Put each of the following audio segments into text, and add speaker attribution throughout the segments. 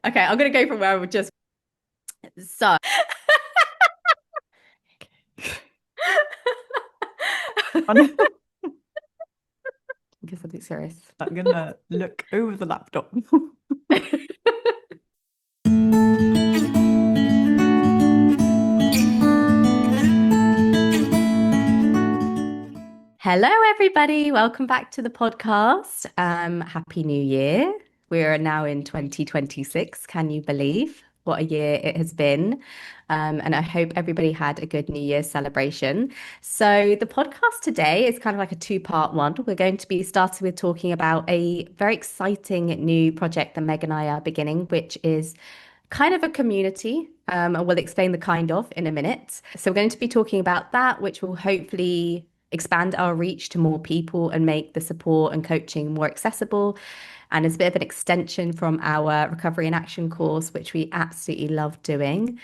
Speaker 1: Okay, I'm gonna go from where I would just so.
Speaker 2: I'm
Speaker 1: Guess something serious.
Speaker 2: gonna look over the laptop.
Speaker 1: Hello, everybody. Welcome back to the podcast. Happy New Year. We are now in 2026. Can you believe what a year it has been? And I hope everybody had a good New Year's celebration. So, the podcast today is kind of like a two-part one. We're going to be starting with talking about a very exciting new project that Meg and I are beginning, which is kind of a community. And we'll explain the kind of in a minute. So, we're going to be talking about that, which will hopefully expand our reach to more people and make the support and coaching more accessible. And it's a bit of an extension from our Recovery in Action course, which we absolutely love doing.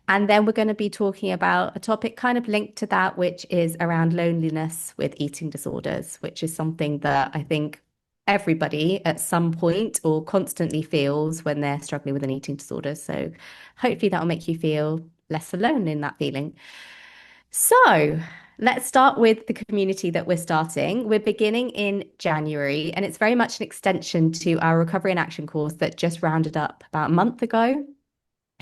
Speaker 1: And then we're going to be talking about a topic kind of linked to that, which is around loneliness with eating disorders, which is something that I think everybody at some point or constantly feels when they're struggling with an eating disorder. So hopefully that will make you feel less alone in that feeling. So let's start with the community that we're starting. We're beginning in January, and it's very much an extension to our Recovery in Action course that just rounded up about a month ago,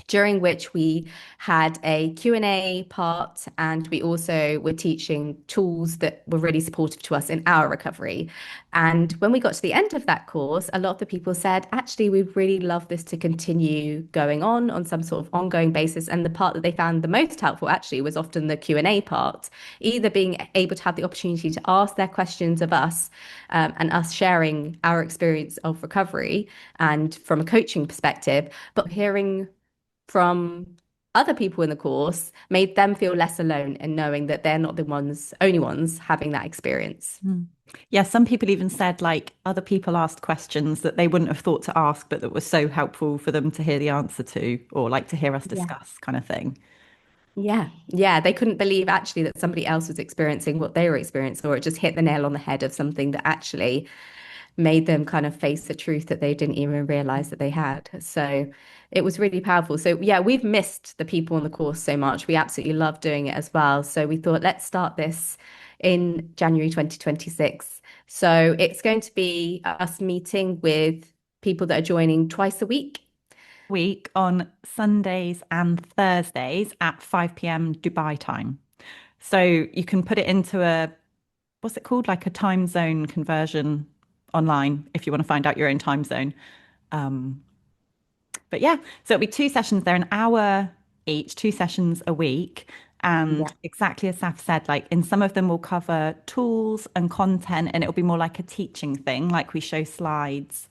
Speaker 1: during which we had a Q&A part, and we also were teaching tools that were really supportive to us in our recovery. And when we got to the end of that course, a lot of the people said, actually, we'd really love this to continue going on some sort of ongoing basis. And the part that they found the most helpful actually was often the Q&A part, either being able to have the opportunity to ask their questions of us, and us sharing our experience of recovery and from a coaching perspective, but hearing from other people in the course made them feel less alone and knowing that they're not the only ones having that experience.
Speaker 2: Mm. Yeah, some people even said like other people asked questions that they wouldn't have thought to ask, but that were so helpful for them to hear the answer to, or like to hear us
Speaker 1: Yeah.
Speaker 2: discuss kind of thing.
Speaker 1: Yeah. Yeah. They couldn't believe actually that somebody else was experiencing what they were experiencing, or it just hit the nail on the head of something that actually made them kind of face the truth that they didn't even realize that they had. So it was really powerful. So yeah, we've missed the people on the course so much. We absolutely love doing it as well. So we thought, let's start this in January 2026. So it's going to be us meeting with people that are joining twice a week.
Speaker 2: Week on Sundays and Thursdays at 5 p.m. Dubai time. So you can put it into a, what's it called? Like a time zone conversion online if you want to find out your own time zone. Um, But yeah, so it'll be two sessions. They're an hour each, two sessions a week. And
Speaker 1: Yeah.
Speaker 2: exactly as Saf said, like in some of them we'll cover tools and content, and it'll be more like a teaching thing, like we show slides.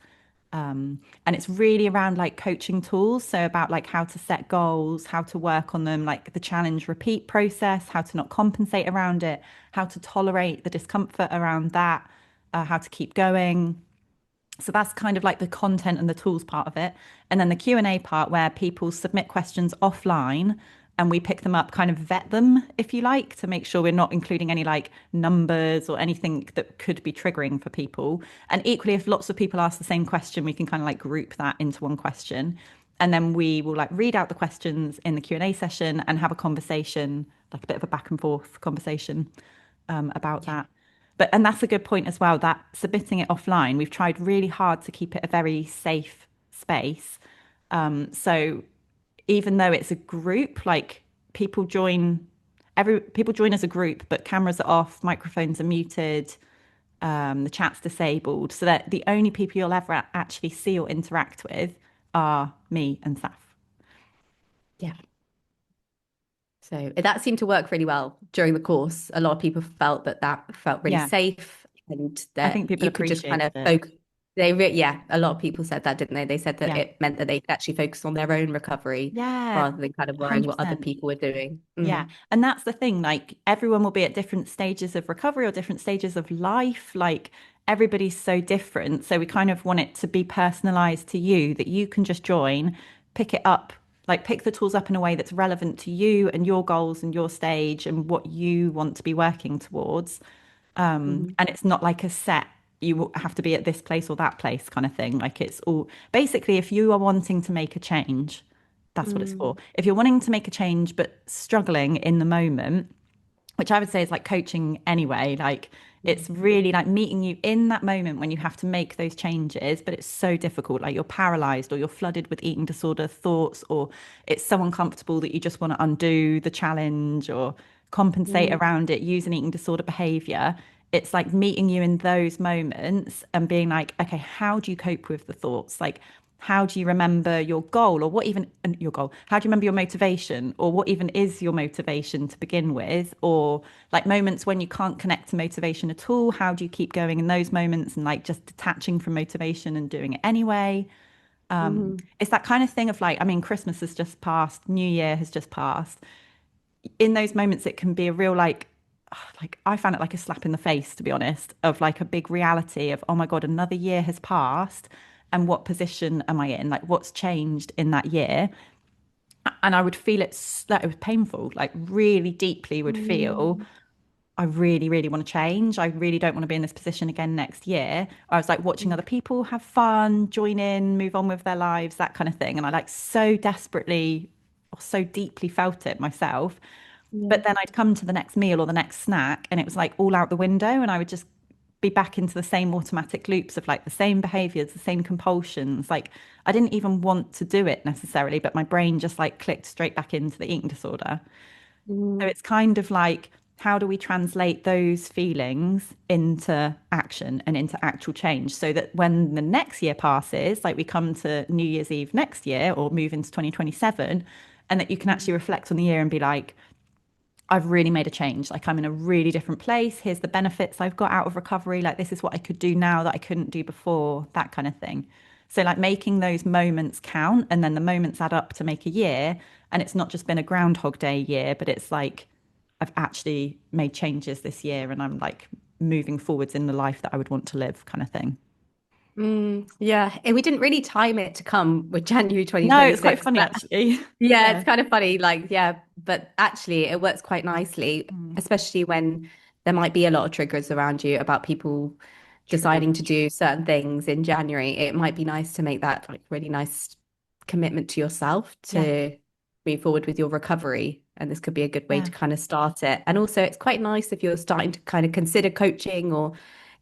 Speaker 2: And it's really around like coaching tools. So about like how to set goals, how to work on them, like the challenge repeat process, how to not compensate around it, how to tolerate the discomfort around that, how to keep going. So that's kind of like the content and the tools part of it. And then the Q&A part where people submit questions offline and we pick them up, kind of vet them, if you like, to make sure we're not including any like numbers or anything that could be triggering for people. And equally, if lots of people ask the same question, we can kind of like group that into one question. And then we will like read out the questions in the Q&A session and have a conversation, like a bit of a back and forth conversation about
Speaker 1: Yeah.
Speaker 2: that. But and that's a good point as well, that submitting it offline, we've tried really hard to keep it a very safe space. So even though it's a group, like people join people join as a group, but cameras are off, microphones are muted, the chat's disabled, so that the only people you'll ever actually see or interact with are me and Saf.
Speaker 1: Yeah. So that seemed to work really well during the course. A lot of people felt that that felt really
Speaker 2: Yeah,
Speaker 1: safe and
Speaker 2: I
Speaker 1: that
Speaker 2: think people
Speaker 1: you could just kind
Speaker 2: appreciated
Speaker 1: of
Speaker 2: it.
Speaker 1: focus. Yeah, a lot of people said that, didn't they? They said that
Speaker 2: Yeah.
Speaker 1: it meant that they could actually focus on their own recovery
Speaker 2: Yeah,
Speaker 1: rather than kind of worrying what other
Speaker 2: 100%.
Speaker 1: people were doing.
Speaker 2: Yeah. And that's the thing. Like everyone will be at different stages of recovery or different stages of life. Like everybody's so different. So we kind of want it to be personalized to you that you can just join, pick it up, like pick the tools up in a way that's relevant to you and your goals and your stage and what you want to be working towards.
Speaker 1: Mhm.
Speaker 2: And it's not like a set. you have to be at this place or that place kind of thing. Like it's all basically if you are wanting to make a change, that's what it's for.
Speaker 1: Mm,
Speaker 2: If you're wanting to make a change but struggling in the moment, which I would say is like coaching anyway. Like it's really like meeting you in that moment when you have to make those changes, but it's so difficult. Like you're paralyzed or you're flooded with eating disorder thoughts, or it's so uncomfortable that you just want to undo the challenge or compensate
Speaker 1: mm,
Speaker 2: around it, use an eating disorder behavior. It's like meeting you in those moments and being like, okay, how do you cope with the thoughts? Like, how do you remember your goal or what even your goal? How do you remember your motivation or what even is your motivation to begin with? Or like moments when you can't connect to motivation at all, how do you keep going in those moments and like just detaching from motivation and doing it anyway?
Speaker 1: mm,
Speaker 2: It's that kind of thing of like, I mean, Christmas has just passed, New Year has just passed. In those moments, it can be a real like I found it like a slap in the face, to be honest, of like a big reality of, oh my God, another year has passed. And what position am I in? Like, what's changed in that year? And I would feel that it was painful, like really deeply would feel,
Speaker 1: mm,
Speaker 2: I really, really want to change. I really don't want to be in this position again next year. I was like watching other people have fun, join in, move on with their lives, that kind of thing. And I like so desperately or so deeply felt it myself.
Speaker 1: yeah.
Speaker 2: But then I'd come to the next meal or the next snack and it was like all out the window and I would just be back into the same automatic loops of like the same behaviors, the same compulsions. Like I didn't even want to do it necessarily, but my brain just like clicked straight back into the eating disorder. So
Speaker 1: Mm,
Speaker 2: it's kind of like, how do we translate those feelings into action and into actual change so that when the next year passes, like we come to New Year's Eve next year or move into 2027, and that you can actually reflect on the year and be like, I've really made a change. Like I'm in a really different place. Here's the benefits I've got out of recovery. Like this is what I could do now that I couldn't do before, that kind of thing. So like making those moments count and then the moments add up to make a year. And it's not just been a Groundhog Day year, but it's like I've actually made changes this year and I'm like moving forwards in the life that I would want to live, kind of thing.
Speaker 1: yeah. And we didn't really time it to come with January
Speaker 2: No, it's quite
Speaker 1: 2026,
Speaker 2: funny
Speaker 1: but
Speaker 2: actually.
Speaker 1: yeah, it's
Speaker 2: Yeah.
Speaker 1: kind of funny. Like, yeah, but actually, it works quite nicely,
Speaker 2: Mm,
Speaker 1: especially when there might be a lot of triggers around you about people
Speaker 2: true.
Speaker 1: deciding to do certain things in January. It might be nice to make that like really nice commitment to yourself
Speaker 2: Yeah.
Speaker 1: to move forward with your recovery. And this could be a good way
Speaker 2: Yeah.
Speaker 1: to kind of start it. And also, it's quite nice if you're starting to kind of consider coaching or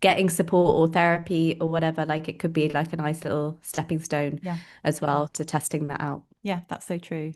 Speaker 1: getting support or therapy or whatever. Like, it could be like a nice little stepping stone
Speaker 2: Yeah.
Speaker 1: as well to testing that out.
Speaker 2: Yeah, that's so true.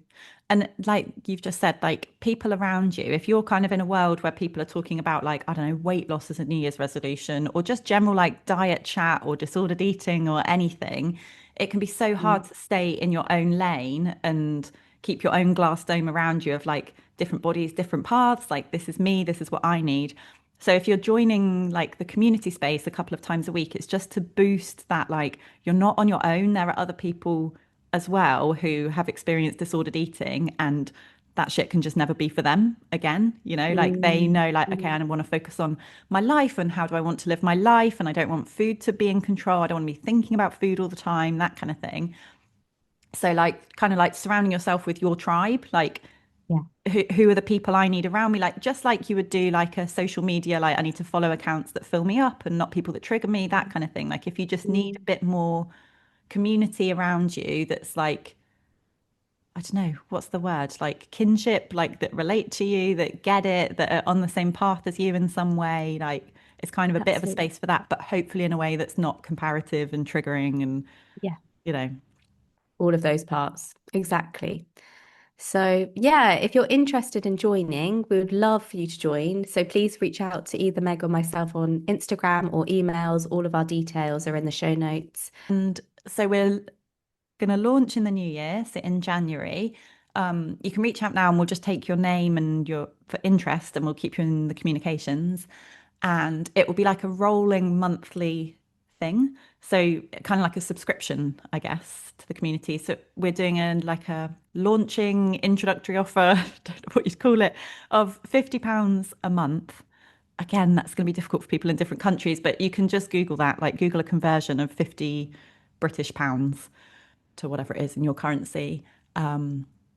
Speaker 2: And like you've just said, like people around you, if you're kind of in a world where people are talking about like, I don't know, weight loss as a New Year's resolution or just general like diet chat or disordered eating or anything, it can be so hard to stay in your own lane and keep your own glass dome around you of like different bodies, different paths, like this is me, this is what I need. So if you're joining like the community space a couple of times a week, it's just to boost that like you're not on your own. There are other people as well who have experienced disordered eating and that shit can just never be for them again, you know, like they
Speaker 1: Mm,
Speaker 2: know like okay, I
Speaker 1: mm,
Speaker 2: want to focus on my life and how do I want to live my life and I don't want food to be in control. I don't want to be thinking about food all the time, that kind of thing. So like kind of like surrounding yourself with your tribe, like
Speaker 1: yeah.
Speaker 2: who are the people I need around me? Like just like you would do like a social media, like I need to follow accounts that fill me up and not people that trigger me, that kind of thing. Like if you just need a
Speaker 1: Mm,
Speaker 2: bit more community around you that's like, I don't know, what's the word? Like kinship, like that relate to you, that get it, that are on the same path as you in some way. Like it's kind of a bit of a
Speaker 1: absolutely.
Speaker 2: space for that, but hopefully in a way that's not comparative and triggering and,
Speaker 1: Yeah.
Speaker 2: you know,
Speaker 1: All of those parts. Exactly. So, yeah, if you're interested in joining, we would love for you to join. So please reach out to either Meg or myself on Instagram or emails. All of our details are in the show notes.
Speaker 2: and so we're going to launch in the new year, so in January. You can reach out now and we'll just take your name and your for interest and we'll keep you in the communications. And it will be like a rolling monthly thing. So kind of like a subscription, I guess, to the community. So we're doing a launching introductory offer, don't know what you'd call it, of £50 a month. Again, that's going to be difficult for people in different countries, but you can just Google that, like Google a conversion of 50 British pounds to whatever it is in your currency.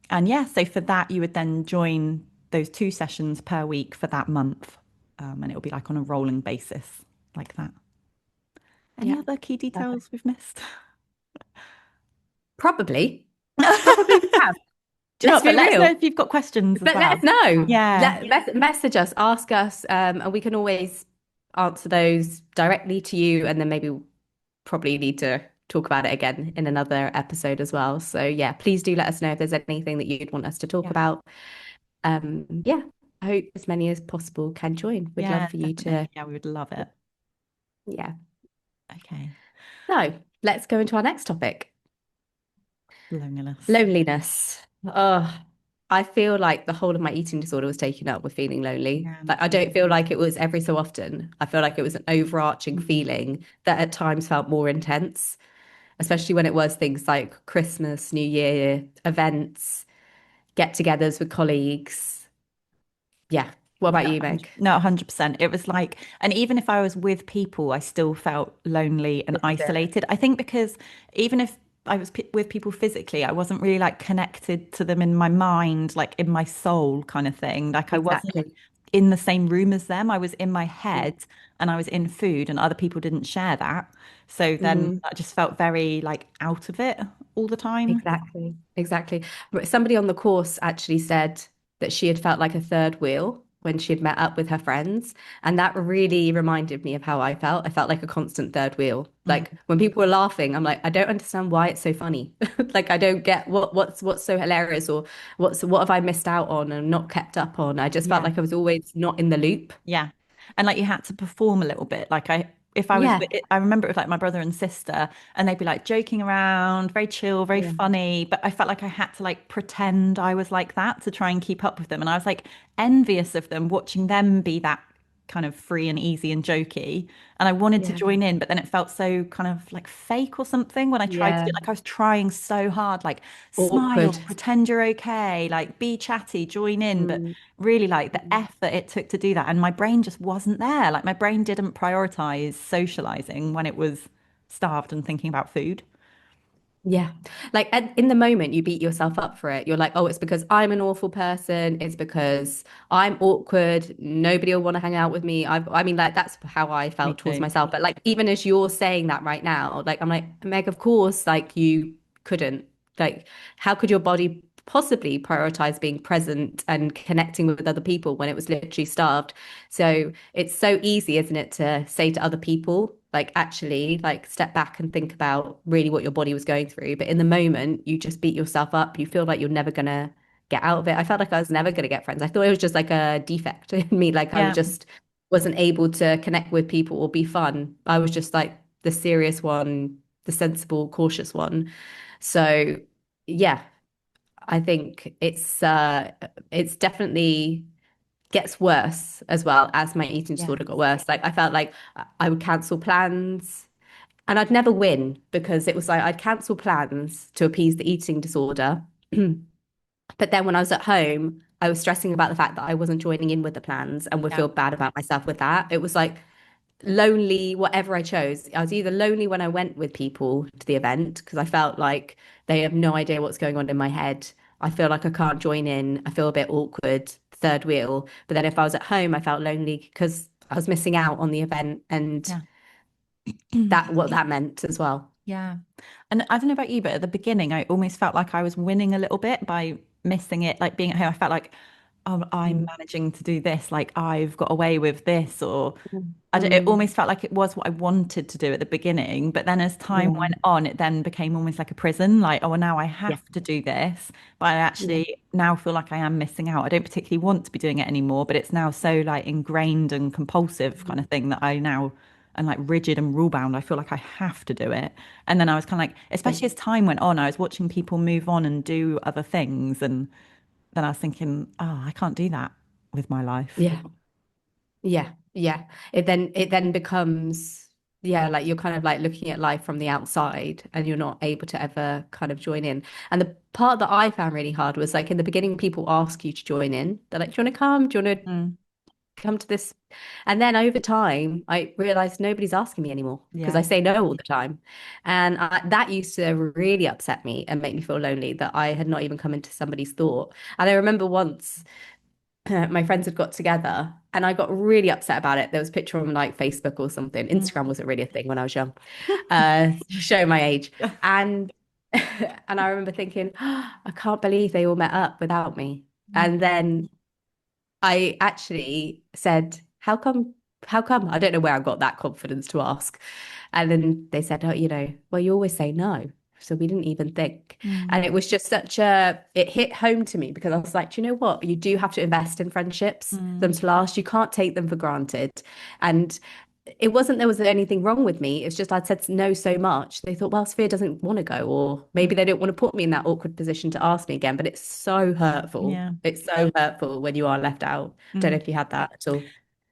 Speaker 2: And yeah, so for that, you would then join those 2 sessions per week for that month. And it'll be like on a rolling basis like that. Any
Speaker 1: Yeah.
Speaker 2: other key
Speaker 1: Perfect.
Speaker 2: details we've missed?
Speaker 1: Probably. Probably we have.
Speaker 2: Do you know
Speaker 1: Let's
Speaker 2: what? But
Speaker 1: be
Speaker 2: let us know
Speaker 1: real.
Speaker 2: if you've got questions as
Speaker 1: But let us
Speaker 2: well.
Speaker 1: know.
Speaker 2: Yeah.
Speaker 1: Message us, ask us, and we can always answer those directly to you. And then maybe we'll probably need to talk about it again in another episode as well. So yeah, please do let us know if there's anything that you'd want us to talk
Speaker 2: Yeah.
Speaker 1: about. Yeah, I hope as many as possible can join. We'd love
Speaker 2: Yeah,
Speaker 1: for you to,
Speaker 2: definitely. Yeah, we would love it.
Speaker 1: yeah.
Speaker 2: Okay.
Speaker 1: So let's go into our next topic.
Speaker 2: Loneliness.
Speaker 1: Loneliness. Oh, I feel like the whole of my eating disorder was taken up with feeling lonely.
Speaker 2: Yeah, me
Speaker 1: Like I
Speaker 2: too.
Speaker 1: don't feel like it was every so often. I feel like it was an overarching
Speaker 2: Mm.
Speaker 1: feeling that at times felt more intense, especially when it was things like Christmas, New Year, events, get-togethers with colleagues. Yeah. What about
Speaker 2: No,
Speaker 1: you,
Speaker 2: 100,
Speaker 1: Meg?
Speaker 2: no, 100%. It was like, and even if I was with people, I still felt lonely and
Speaker 1: This is it.
Speaker 2: isolated. I think because even if I was with people physically, I wasn't really like connected to them in my mind, like in my soul kind of thing. Like I wasn't
Speaker 1: Exactly.
Speaker 2: in the same room as them. I was in my
Speaker 1: Mm.
Speaker 2: head and I was in food, and other people didn't share that. So then
Speaker 1: Mhm.
Speaker 2: I just felt very like out of it all the time.
Speaker 1: Exactly, exactly. But somebody on the course actually said that she had felt like a third wheel when she had met up with her friends. And that really reminded me of how I felt. I felt like a constant third wheel.
Speaker 2: Mm,
Speaker 1: Like when people were laughing, I'm like, I don't understand why it's so funny. Like I don't get what's so hilarious or what have I missed out on and not kept up on. I just felt
Speaker 2: yeah.
Speaker 1: like I was always not in the loop.
Speaker 2: Yeah. And like you had to perform a little bit. Like if I was,
Speaker 1: Yeah.
Speaker 2: I remember it with like my brother and sister, and they'd be like joking around, very chill, very
Speaker 1: Yeah.
Speaker 2: funny. But I felt like I had to like pretend I was like that to try and keep up with them. And I was like envious of them, watching them be that kind of free and easy and jokey. And I wanted to
Speaker 1: Yeah.
Speaker 2: join in, but then it felt so kind of like fake or something when I tried to do
Speaker 1: Yeah.
Speaker 2: it. Like I was trying so hard, like smile,
Speaker 1: Awkward.
Speaker 2: pretend you're okay, like be chatty, join in. But
Speaker 1: Mm.
Speaker 2: really like the
Speaker 1: Mm.
Speaker 2: effort it took to do that. And my brain just wasn't there. Like my brain didn't prioritize socializing when it was starved and thinking about food.
Speaker 1: Yeah. Like in the moment, you beat yourself up for it. You're like, oh, it's because I'm an awful person. It's because I'm awkward. Nobody will want to hang out with me. I mean, like, that's how I
Speaker 2: Me
Speaker 1: felt towards
Speaker 2: too.
Speaker 1: myself. But like, even as you're saying that right now, like, I'm like, Meg, of course, like, you couldn't. Like, how could your body possibly prioritize being present and connecting with other people when it was literally starved? So it's so easy, isn't it, to say to other people, like actually, like step back and think about really what your body was going through. But in the moment, you just beat yourself up. You feel like you're never gonna get out of it. I felt like I was never gonna get friends. I thought it was just like a defect in me. Like I
Speaker 2: Yeah.
Speaker 1: just wasn't able to connect with people or be fun. I was just like the serious one, the sensible, cautious one. So yeah, I think it's definitely gets worse as well as my eating
Speaker 2: Yeah.
Speaker 1: disorder got worse. Like I felt like I would cancel plans and I'd never win because it was like I'd cancel plans to appease the eating disorder. But then when I was at home, I was stressing about the fact that I wasn't joining in with the plans and would
Speaker 2: Yeah.
Speaker 1: feel bad about myself with that. It was like lonely, whatever I chose. I was either lonely when I went with people to the event because I felt like they have no idea what's going on in my head. I feel like I can't join in. I feel a bit awkward, third wheel. But then if I was at home, I felt lonely because I was missing out on the event and
Speaker 2: Yeah.
Speaker 1: that what that meant as well.
Speaker 2: Yeah. And I don't know about you, but at the beginning, I almost felt like I was winning a little bit by missing it. Like being at home, I felt like, oh, I'm
Speaker 1: Mm.
Speaker 2: managing to do this. Like I've got away with this, or it
Speaker 1: Mm.
Speaker 2: almost felt like it was what I wanted to do at the beginning. But then as time
Speaker 1: Yeah.
Speaker 2: went on, it then became almost like a prison. Like, oh, well, now I
Speaker 1: Yeah.
Speaker 2: have to do this. But I
Speaker 1: Yeah.
Speaker 2: actually now feel like I am missing out. I don't particularly want to be doing it anymore, but it's now so like ingrained and compulsive kind of thing that I now am like rigid and rule bound. I feel like I have to do it. And then I was kind of like, especially as time went on, I was watching people move on and do other things. And then I was thinking, oh, I can't do that with my life.
Speaker 1: Yeah. Yeah. Yeah. It then becomes, yeah, like you're kind of like looking at life from the outside and you're not able to ever kind of join in. And the part that I found really hard was like in the beginning, people ask you to join in. They're like, do you want to come? Do you want to
Speaker 2: Mm,
Speaker 1: come to this? And then over time, I realized nobody's asking me anymore because I
Speaker 2: yeah.
Speaker 1: say no all the time. And that used to really upset me and make me feel lonely that I had not even come into somebody's thought. And I remember once my friends had got together and I got really upset about it. There was a picture on like Facebook or something. Instagram
Speaker 2: Mm.
Speaker 1: wasn't really a thing when I was young, show my age. And and I remember thinking, oh, I can't believe they all met up without me. And
Speaker 2: Mm.
Speaker 1: then I actually said, how come? How come? I don't know where I got that confidence to ask. And then they said, oh, well, you always say no. So we didn't even think.
Speaker 2: Mm.
Speaker 1: And it was just it hit home to me because I was like, do you know what? You do have to invest in friendships for them
Speaker 2: Mm.
Speaker 1: to last. You can't take them for granted. And it wasn't there was anything wrong with me. It's just I'd said no so much. They thought, well, Sophia doesn't want to go, or maybe they don't want to put me in that awkward position to ask me again. But it's so hurtful.
Speaker 2: Yeah.
Speaker 1: It's so hurtful when you are left out. Don't know
Speaker 2: Mm.
Speaker 1: if you had that at all.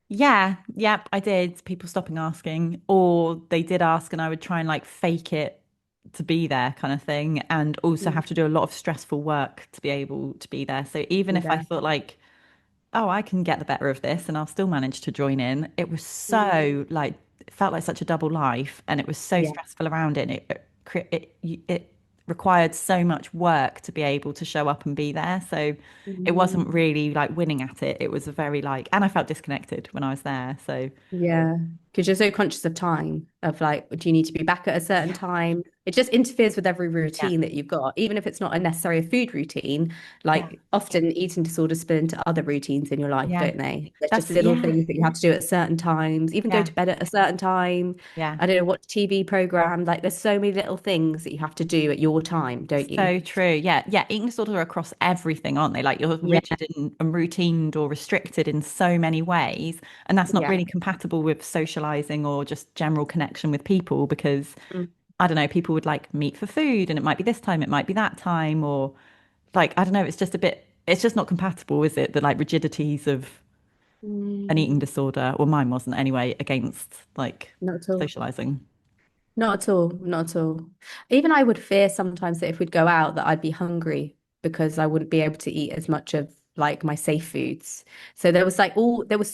Speaker 2: Yeah, yep, I did. People stopping asking, or they did ask, and I would try and like fake it to be there, kind of thing, and also
Speaker 1: Mm,
Speaker 2: have to do a lot of stressful work to be able to be there. So even
Speaker 1: be
Speaker 2: if I
Speaker 1: there.
Speaker 2: thought like, oh, I can get the better of this and I'll still manage to join in, it was
Speaker 1: Mm,
Speaker 2: so like, it felt like such a double life, and it was so
Speaker 1: yeah.
Speaker 2: stressful around it. And it required so much work to be able to show up and be there. So it wasn't
Speaker 1: Mm.
Speaker 2: really like winning at it. It was a very like, and I felt disconnected when I was there. So
Speaker 1: Yeah, because you're so conscious of time, of like, do you need to be back at a certain
Speaker 2: yeah,
Speaker 1: time? It just interferes with every
Speaker 2: yeah,
Speaker 1: routine that you've got, even if it's not a necessary food routine.
Speaker 2: yeah,
Speaker 1: Like often eating disorders spill into other routines in your life,
Speaker 2: yeah.
Speaker 1: don't they? There's just
Speaker 2: That's
Speaker 1: little
Speaker 2: yeah,
Speaker 1: things that you have to do at certain times, even go
Speaker 2: yeah,
Speaker 1: to bed at a certain time.
Speaker 2: yeah.
Speaker 1: I don't know, watch TV program. Like there's so many little things that you have to do at your time, don't you?
Speaker 2: So true. Yeah. Yeah. Eating disorders are across everything, aren't they? Like you're
Speaker 1: Yeah,
Speaker 2: rigid and routined or restricted in so many ways. And that's not
Speaker 1: yeah.
Speaker 2: really compatible with socializing or just general connection with people because
Speaker 1: Mm.
Speaker 2: I don't know, people would like meet for food and it might be this time, it might be that time, or like, I don't know, it's just a bit, it's just not compatible, is it? The like rigidities of an eating
Speaker 1: Mm,
Speaker 2: disorder, or mine wasn't anyway, against like
Speaker 1: not at all.
Speaker 2: socializing.
Speaker 1: Not at all, not at all. Even I would fear sometimes that if we'd go out that I'd be hungry because I wouldn't be able to eat as much of like my safe foods. So there was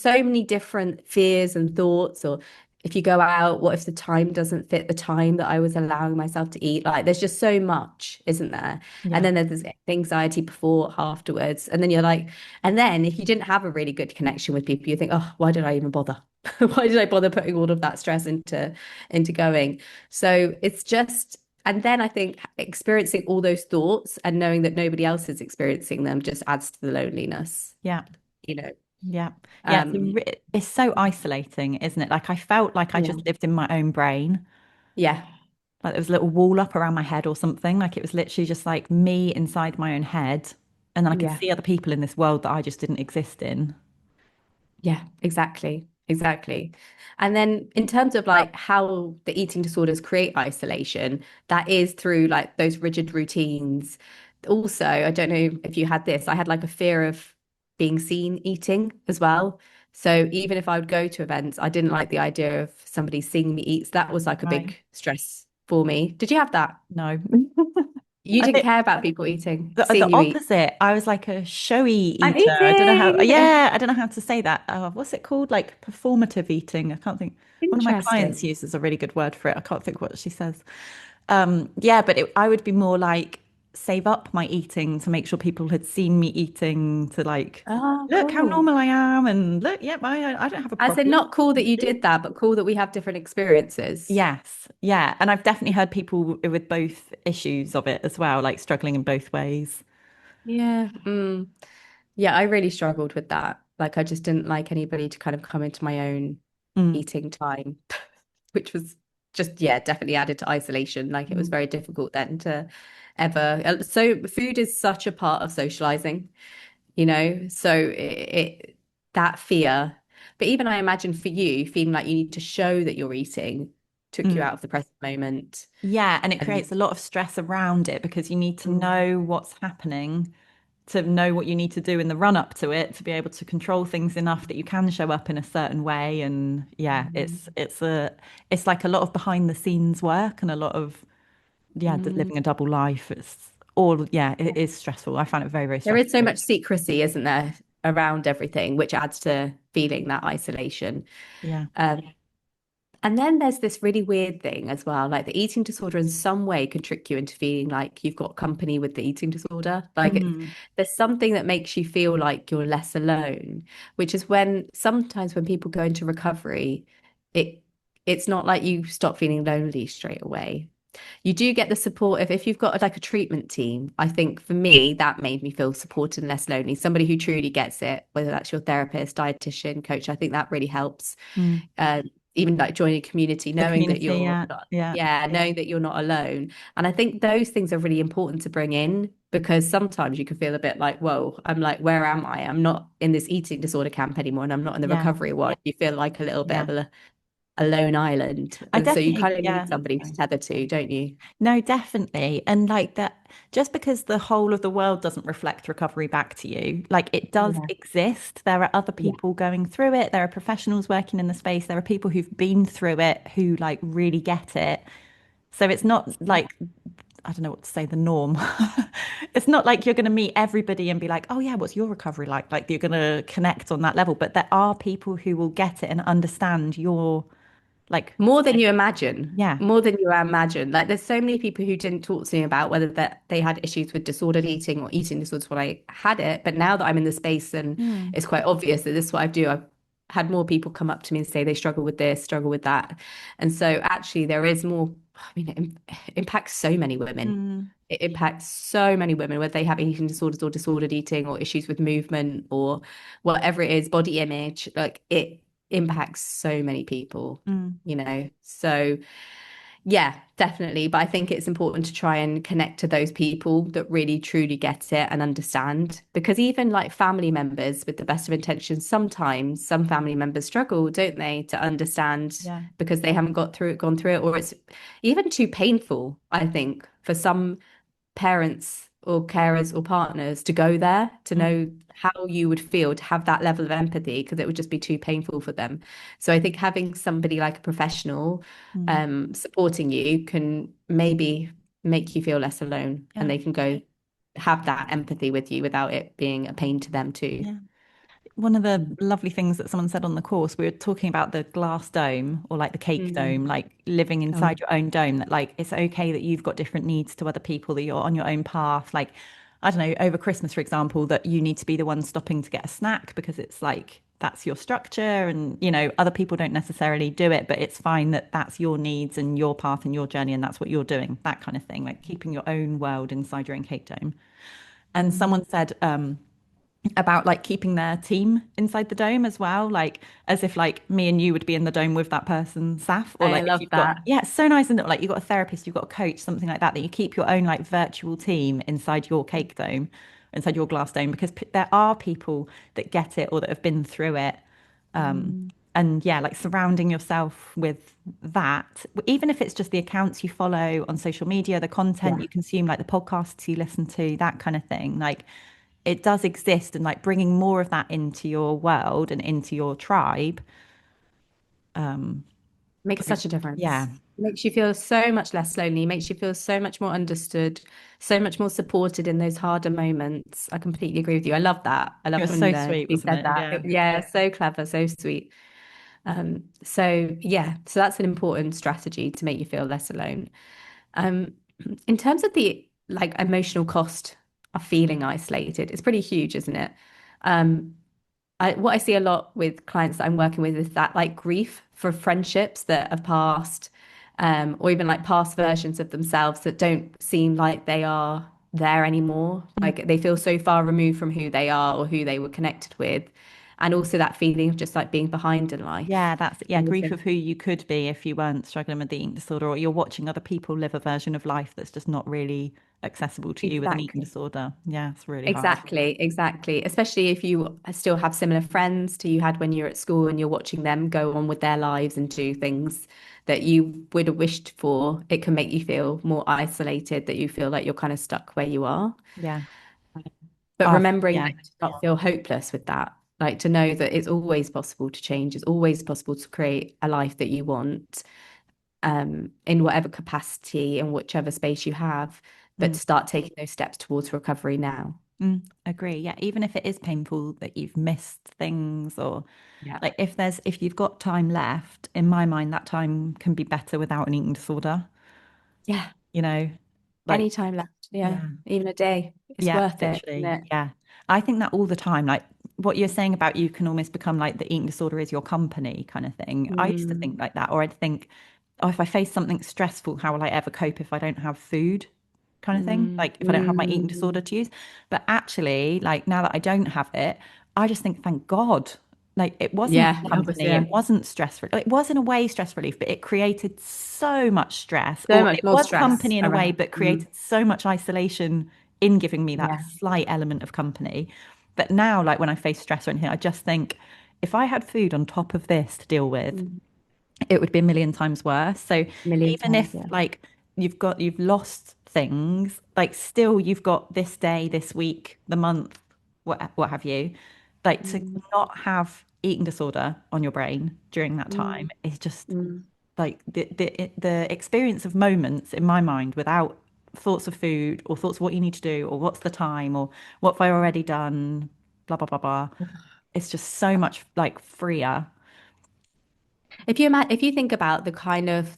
Speaker 1: so many different fears and thoughts, or if you go out, what if the time doesn't fit the time that I was allowing myself to eat? Like there's just so much, isn't there? And
Speaker 2: Yeah.
Speaker 1: then there's this anxiety before, afterwards. And then you're like, and then if you didn't have a really good connection with people, you think, oh, why did I even bother? Why did I bother putting all of that stress into going? So it's just, and then I think experiencing all those thoughts and knowing that nobody else is experiencing them just adds to the loneliness,
Speaker 2: Yeah.
Speaker 1: you know.
Speaker 2: Yeah. Yeah.
Speaker 1: Um,
Speaker 2: It's so isolating, isn't it? Like I felt like I
Speaker 1: yeah,
Speaker 2: just lived in my own brain.
Speaker 1: yeah,
Speaker 2: Like there was a little wall up around my head or something. Like it was literally just like me inside my own head. And then I could
Speaker 1: yeah.
Speaker 2: see other people in this world that I just didn't exist in.
Speaker 1: Yeah, exactly. Exactly. And then in terms of like how the eating disorders create isolation, that is through like those rigid routines. Also, I don't know if you had this, I had like a fear of being seen eating as well. So even if I would go to events, I didn't like the idea of somebody seeing me eat. So that was like a
Speaker 2: Right.
Speaker 1: big stress for me. Did you have that?
Speaker 2: No.
Speaker 1: You
Speaker 2: I
Speaker 1: didn't
Speaker 2: think
Speaker 1: care about people eating,
Speaker 2: the
Speaker 1: seeing you eat.
Speaker 2: opposite. I was like a showy
Speaker 1: I'm
Speaker 2: eater. I don't know how,
Speaker 1: eating.
Speaker 2: yeah, I don't know how to say that. What's it called? Like performative eating. I can't think. One of my clients
Speaker 1: Interesting.
Speaker 2: uses a really good word for it. I can't think what she says. Yeah, but I would be more like save up my eating to make sure people had seen me eating to like,
Speaker 1: Oh,
Speaker 2: look how
Speaker 1: cool.
Speaker 2: normal I am, and look, yep, I don't have a
Speaker 1: As in,
Speaker 2: problem.
Speaker 1: not cool that you did that, but cool that we have different experiences.
Speaker 2: Yes, yeah, and I've definitely heard people with both issues of it as well, like struggling in both ways.
Speaker 1: Yeah. Yeah, I really struggled with that. Like, I just didn't like anybody to kind of come into my own
Speaker 2: Mm,
Speaker 1: eating time, which was just, yeah, definitely added to isolation. Like, it was
Speaker 2: mm,
Speaker 1: very difficult then to ever. So, food is such a part of socializing. So that fear. But even I imagine for you, feeling like you need to show that you're eating took you
Speaker 2: mm.
Speaker 1: out of the present moment.
Speaker 2: Yeah, and it
Speaker 1: And
Speaker 2: creates a lot of stress around it because you need to
Speaker 1: mm,
Speaker 2: know what's happening to know what you need to do in the run up to it to be able to control things enough that you can show up in a certain way. And yeah,
Speaker 1: mm,
Speaker 2: it's like a lot of behind the scenes work and a lot of yeah,
Speaker 1: mm.
Speaker 2: living a double life. It's all yeah, it is stressful. I find it very, very
Speaker 1: There is so
Speaker 2: stressful.
Speaker 1: much secrecy, isn't there, around everything, which adds to feeling that isolation.
Speaker 2: Yeah.
Speaker 1: Um, And then there's this really weird thing as well, like the eating disorder in some way can trick you into feeling like you've got company with the eating disorder.
Speaker 2: Mm,
Speaker 1: There's something that makes you feel like you're less alone, which is when sometimes when people go into recovery, it it's not like you stop feeling lonely straight away. You do get the support if you've got like a treatment team. I think for me, that made me feel supported and less lonely. Somebody who truly gets it, whether that's your therapist, dietitian, coach, I think that really helps.
Speaker 2: mm.
Speaker 1: uh, Even like joining a community,
Speaker 2: The
Speaker 1: knowing that
Speaker 2: community,
Speaker 1: you're
Speaker 2: yeah,
Speaker 1: not,
Speaker 2: yeah,
Speaker 1: yeah, knowing that you're not alone. And I think those things are really important to bring in because sometimes you can feel a bit like, whoa, I'm like, where am I? I'm not in this eating disorder camp anymore, and I'm not in the
Speaker 2: yeah,
Speaker 1: recovery one. You feel like a little bit
Speaker 2: yeah.
Speaker 1: of a lone island.
Speaker 2: I
Speaker 1: And so you
Speaker 2: definitely,
Speaker 1: kind of need
Speaker 2: yeah.
Speaker 1: somebody to
Speaker 2: Sorry.
Speaker 1: tether to, don't you?
Speaker 2: No, definitely. And like that, just because the whole of the world doesn't reflect recovery back to you, like it does
Speaker 1: Yeah.
Speaker 2: exist. There are other
Speaker 1: Yeah.
Speaker 2: people going through it. There are professionals working in the space. There are people who've been through it who like really get it. So it's not like, I don't know what to say, the norm. It's not like you're going to meet everybody and be like, oh, yeah, what's your recovery like? Like you're going to connect on that level. But there are people who will get it and understand your, like,
Speaker 1: More than you imagine.
Speaker 2: yeah.
Speaker 1: More than you imagine. Like there's so many people who didn't talk to me about whether that they had issues with disordered eating or eating disorders when I had it. But now that I'm in the space and
Speaker 2: Mm,
Speaker 1: it's quite obvious that this is what I do, I've had more people come up to me and say they struggle with this, struggle with that. And so actually there is more, I mean, it impacts so many women.
Speaker 2: mm,
Speaker 1: It impacts so many women, whether they have eating disorders or disordered eating or issues with movement or whatever it is, body image. Like it impacts so many people,
Speaker 2: mm.
Speaker 1: you know. So yeah, definitely. But I think it's important to try and connect to those people that really truly get it and understand. Because even like family members with the best of intentions, sometimes some family members struggle, don't they, to understand
Speaker 2: Yeah.
Speaker 1: because they haven't gone through it, or it's even too painful, I think, for some parents or carers or partners to go there to
Speaker 2: Mm,
Speaker 1: know how you would feel to have that level of empathy because it would just be too painful for them. So I think having somebody like a professional
Speaker 2: mm.
Speaker 1: supporting you can maybe make you feel less alone and
Speaker 2: Yeah.
Speaker 1: they can go have that empathy with you without it being a pain to them too.
Speaker 2: Yeah. One of the lovely things that someone said on the course, we were talking about the glass dome or like the cake dome,
Speaker 1: Mm.
Speaker 2: like living
Speaker 1: Oh,
Speaker 2: inside your own dome, that like it's okay that you've got different needs to other people, that you're on your own path. Like, I don't know, over Christmas, for example, that you need to be the one stopping to get a snack because it's like that's your structure and, you know, other people don't necessarily do it, but it's fine that that's your needs and your path and your journey and that's what you're doing, that kind of thing, like keeping your own world inside your own cake dome. And
Speaker 1: mm.
Speaker 2: someone said, about like keeping their team inside the dome as well, like as if like me and you would be in the dome with that person, Saf, or
Speaker 1: I
Speaker 2: like if
Speaker 1: love
Speaker 2: you've got,
Speaker 1: that.
Speaker 2: yeah, it's so nice, isn't it? Like you've got a therapist, you've got a coach, something like that, that you keep your own like virtual team inside your cake dome, inside your glass dome, because there are people that get it or that have been through it.
Speaker 1: Mm.
Speaker 2: And yeah, like surrounding yourself with that, even if it's just the accounts you follow on social media, the content
Speaker 1: Yeah.
Speaker 2: you consume, like the podcasts you listen to, that kind of thing, like it does exist, and like bringing more of that into your world and into your tribe.
Speaker 1: Makes such a
Speaker 2: Yeah,
Speaker 1: difference. Makes you feel so much less lonely, makes you feel so much more understood, so much more supported in those harder moments. I completely agree with you. I love that. I
Speaker 2: it
Speaker 1: loved
Speaker 2: was
Speaker 1: when
Speaker 2: so sweet,
Speaker 1: you
Speaker 2: wasn't
Speaker 1: said
Speaker 2: it?
Speaker 1: that.
Speaker 2: Yeah.
Speaker 1: Yeah, so clever, so sweet. So yeah, so that's an important strategy to make you feel less alone. Um, in terms of the like emotional cost of feeling isolated, it's pretty huge, isn't it? Um, what I see a lot with clients that I'm working with is that like grief for friendships that have passed, or even like past versions of themselves that don't seem like they are there anymore.
Speaker 2: Mm.
Speaker 1: Like they feel so far removed from who they are or who they were connected with. And also that feeling of just like being behind in life.
Speaker 2: Yeah, that's yeah,
Speaker 1: And
Speaker 2: grief
Speaker 1: also,
Speaker 2: of who you could be if you weren't struggling with the eating disorder, or you're watching other people live a version of life that's just not really accessible to you with an eating
Speaker 1: exactly.
Speaker 2: disorder. Yeah, it's really hard.
Speaker 1: Exactly, exactly. Especially if you still have similar friends to you had when you're at school and you're watching them go on with their lives and do things that you would have wished for, it can make you feel more isolated, that you feel like you're kind of stuck where you are.
Speaker 2: Yeah.
Speaker 1: But
Speaker 2: Oh,
Speaker 1: remembering
Speaker 2: yeah.
Speaker 1: like to not feel hopeless with that, like to know that it's always possible to change, it's always possible to create a life that you want, in whatever capacity and whichever space you have, but
Speaker 2: Mm.
Speaker 1: to start taking those steps towards recovery now.
Speaker 2: Agree. Yeah. Even if it is painful that you've missed things or
Speaker 1: Yeah.
Speaker 2: like if you've got time left, in my mind, that time can be better without an eating disorder,
Speaker 1: Yeah.
Speaker 2: you know, like,
Speaker 1: Any time left. Yeah.
Speaker 2: yeah.
Speaker 1: Even a day. It's
Speaker 2: Yeah,
Speaker 1: worth it, isn't
Speaker 2: literally.
Speaker 1: it?
Speaker 2: Yeah. I think that all the time. Like what you're saying about you can almost become like the eating disorder is your company kind of thing. I used to
Speaker 1: Mm,
Speaker 2: think like that, or I'd think, oh, if I face something stressful, how will I ever cope if I don't have food? Kind of thing.
Speaker 1: mm,
Speaker 2: Like if I don't have my eating disorder
Speaker 1: mm.
Speaker 2: to use. But actually, like now that I don't have it, I just think, thank God. Like it wasn't
Speaker 1: Yeah. Obviously,
Speaker 2: company,
Speaker 1: yeah.
Speaker 2: it wasn't stress relief. It was in a way stress relief, but it created so much stress.
Speaker 1: So
Speaker 2: Or
Speaker 1: much
Speaker 2: it
Speaker 1: more
Speaker 2: was
Speaker 1: stress
Speaker 2: company in a way,
Speaker 1: around.
Speaker 2: but
Speaker 1: Mm,
Speaker 2: created so much isolation in giving me that
Speaker 1: yeah.
Speaker 2: slight element of company. But now, like when I face stress or anything, I just think if I had food on top of this to deal with,
Speaker 1: Mm.
Speaker 2: it would be a million times worse. So
Speaker 1: Million
Speaker 2: even
Speaker 1: times,
Speaker 2: if
Speaker 1: yeah.
Speaker 2: like you've lost things, like still you've got this day, this week, the month, what have you, like to
Speaker 1: Mm,
Speaker 2: not have eating disorder on your brain during that
Speaker 1: mm,
Speaker 2: time is just
Speaker 1: mm.
Speaker 2: like the experience of moments in my mind without thoughts of food or thoughts of what you need to do or what's the time or what have I already done, blah blah blah blah. It's just so much like freer.
Speaker 1: If you think about the kind of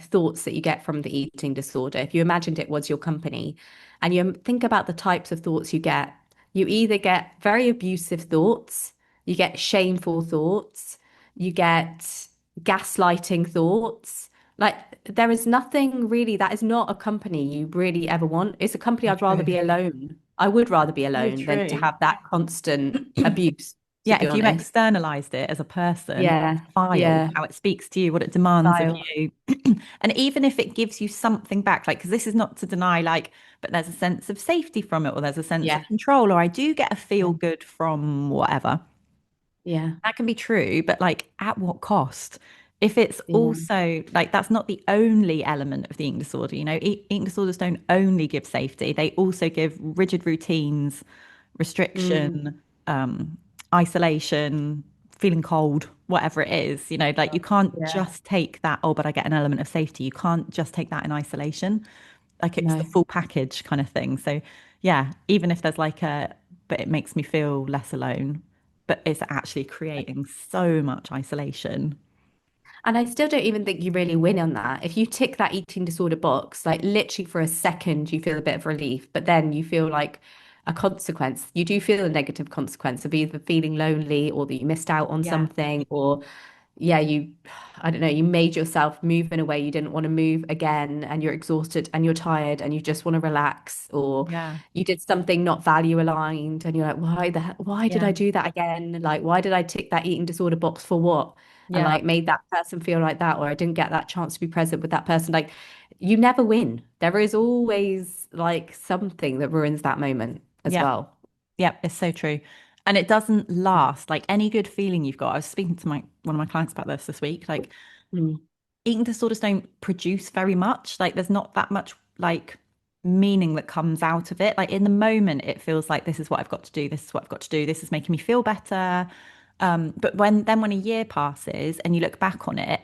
Speaker 1: thoughts that you get from the eating disorder, if you imagined it was your company, and you think about the types of thoughts you either get very abusive thoughts, you get shameful thoughts, you get gaslighting thoughts. Like there is nothing really that is not a company you really ever want. It's a company
Speaker 2: So
Speaker 1: I'd rather
Speaker 2: true.
Speaker 1: be alone. I would rather be
Speaker 2: So
Speaker 1: alone than to
Speaker 2: true.
Speaker 1: have that constant abuse, to
Speaker 2: Yeah,
Speaker 1: be
Speaker 2: if you
Speaker 1: honest.
Speaker 2: externalized it as a person,
Speaker 1: Yeah,
Speaker 2: file
Speaker 1: yeah.
Speaker 2: how it speaks to you, what it demands of
Speaker 1: Style.
Speaker 2: you. And even if it gives you something back, like, because this is not to deny, like, but there's a sense of safety from it, or there's a sense of
Speaker 1: Yeah.
Speaker 2: control, or I do get a feel
Speaker 1: Yeah.
Speaker 2: good from whatever.
Speaker 1: Yeah.
Speaker 2: That can be true, but like, at what cost? If it's
Speaker 1: Yeah.
Speaker 2: also like that's not the only element of the eating disorder, eating disorders don't only give safety, they also give rigid routines,
Speaker 1: Mm.
Speaker 2: restriction, isolation, feeling cold, whatever it is, like you can't
Speaker 1: Yeah.
Speaker 2: just take that, oh, but I get an element of safety. You can't just take that in isolation. Like it's the
Speaker 1: No.
Speaker 2: full package kind of thing. So, yeah, even if there's like but it makes me feel less alone, but it's actually creating so much isolation.
Speaker 1: And I still don't even think you really win on that. If you tick that eating disorder box, like literally for a second, you feel a bit of relief, but then you feel like a consequence. You do feel a negative consequence of either feeling lonely or that you missed out on
Speaker 2: Yeah.
Speaker 1: something, or yeah, I don't know, you made yourself move in a way you didn't want to move again, and you're exhausted and you're tired and you just want to relax, or
Speaker 2: Yeah.
Speaker 1: you did something not value aligned and you're like, why did I
Speaker 2: Yeah.
Speaker 1: do that again? Like, why did I tick that eating disorder box for what? And
Speaker 2: Yeah.
Speaker 1: like made that person feel like that, or I didn't get that chance to be present with that person. Like, you never win. There is always like something that ruins that moment as
Speaker 2: Yeah.
Speaker 1: well.
Speaker 2: Yeah. It's so true. And it doesn't last. Like any good feeling you've got. I was speaking to my one of my clients about this week. Like
Speaker 1: Mm.
Speaker 2: eating disorders don't produce very much. Like there's not that much like meaning that comes out of it. Like in the moment, it feels like this is what I've got to do. This is what I've got to do. This is making me feel better. But when a year passes and you look back on it,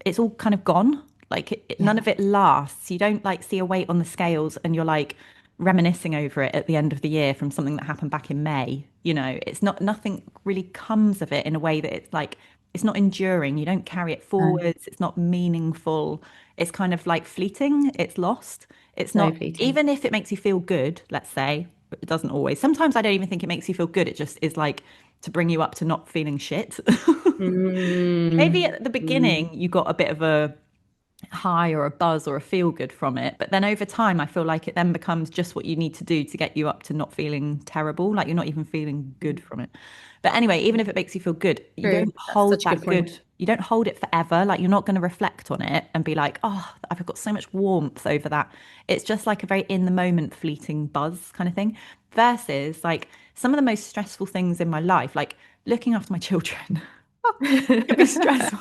Speaker 2: it's all kind of gone. Like
Speaker 1: Yeah,
Speaker 2: none of it lasts. You don't like see a weight on the scales and you're like reminiscing over it at the end of the year from something that happened back in May. It's not nothing really comes of it in a way that it's like it's not enduring. You don't carry it
Speaker 1: no,
Speaker 2: forwards. It's not meaningful. It's kind of like fleeting. It's lost. It's
Speaker 1: so
Speaker 2: not,
Speaker 1: fleeting.
Speaker 2: even if it makes you feel good, let's say, but it doesn't always. Sometimes I don't even think it makes you feel good. It just is like to bring you up to not feeling shit. Maybe
Speaker 1: Mm,
Speaker 2: at the
Speaker 1: mm,
Speaker 2: beginning you got a bit of a high or a buzz or a feel good from it. But then over time, I feel like it then becomes just what you need to do to get you up to not feeling terrible. Like you're not even feeling good from it. But anyway, even if it makes you feel good, you
Speaker 1: true.
Speaker 2: don't
Speaker 1: That's
Speaker 2: hold
Speaker 1: such a good
Speaker 2: that
Speaker 1: point.
Speaker 2: good, you don't hold it forever. Like you're not going to reflect on it and be like, oh, I've got so much warmth over that. It's just like a very in the moment fleeting buzz kind of thing. Versus like some of the most stressful things in my life, like looking after my children. It can be stressful.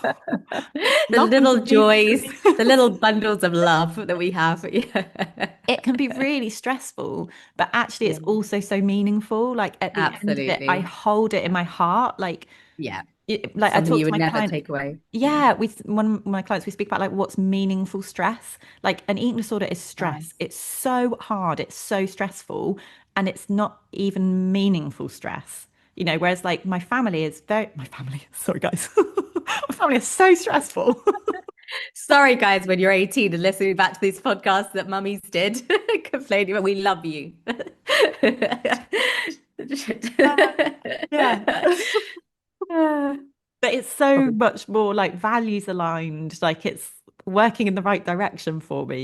Speaker 1: The
Speaker 2: Love them
Speaker 1: little
Speaker 2: to
Speaker 1: joys,
Speaker 2: pieces.
Speaker 1: the little bundles of love that we have. Yeah.
Speaker 2: It can be really stressful, but actually
Speaker 1: Yeah,
Speaker 2: it's also so meaningful. Like at the end of it, I
Speaker 1: absolutely.
Speaker 2: hold it in
Speaker 1: Yeah.
Speaker 2: my heart. Like
Speaker 1: Yeah.
Speaker 2: Like I
Speaker 1: Something
Speaker 2: talk
Speaker 1: you
Speaker 2: to
Speaker 1: would
Speaker 2: my
Speaker 1: never
Speaker 2: client.
Speaker 1: take away.
Speaker 2: Yeah, one of my clients, we speak about like what's meaningful stress. Like an eating disorder is stress.
Speaker 1: Nice.
Speaker 2: It's so hard, it's so stressful, and it's not even meaningful stress. Whereas like my family, sorry guys. My family is so stressful.
Speaker 1: Sorry, guys, when you're 18 and listening back to these podcasts that mummies did complaining, but we love you.
Speaker 2: Yeah. But it's so much more like values aligned, like it's working in the right direction for me.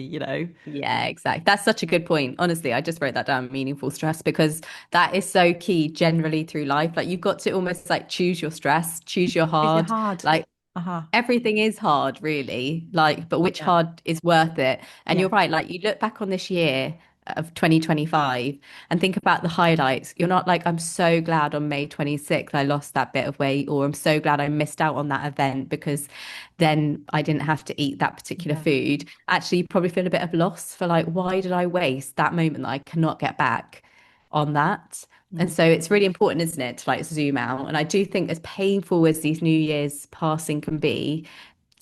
Speaker 1: Yeah, exactly. That's such a good point. Honestly, I just wrote that down, meaningful stress, because that is so key generally through life. Like you've got to almost like choose your stress, choose your
Speaker 2: Is it
Speaker 1: hard.
Speaker 2: hard?
Speaker 1: Like
Speaker 2: Uh-huh.
Speaker 1: everything is hard, really. Like, but which
Speaker 2: Yeah.
Speaker 1: hard is worth it? And
Speaker 2: Yeah.
Speaker 1: you're right. Like, you look back on this year of 2025 and think about the highlights. You're not like, I'm so glad on May 26th I lost that bit of weight, or I'm so glad I missed out on that event because then I didn't have to eat that particular
Speaker 2: Yeah.
Speaker 1: food. Actually, you probably feel a bit of loss for like, why did I waste that moment that I cannot get back on that? And
Speaker 2: Mm.
Speaker 1: so it's really important, isn't it, to like zoom out. And I do think as painful as these New Year's passing can be,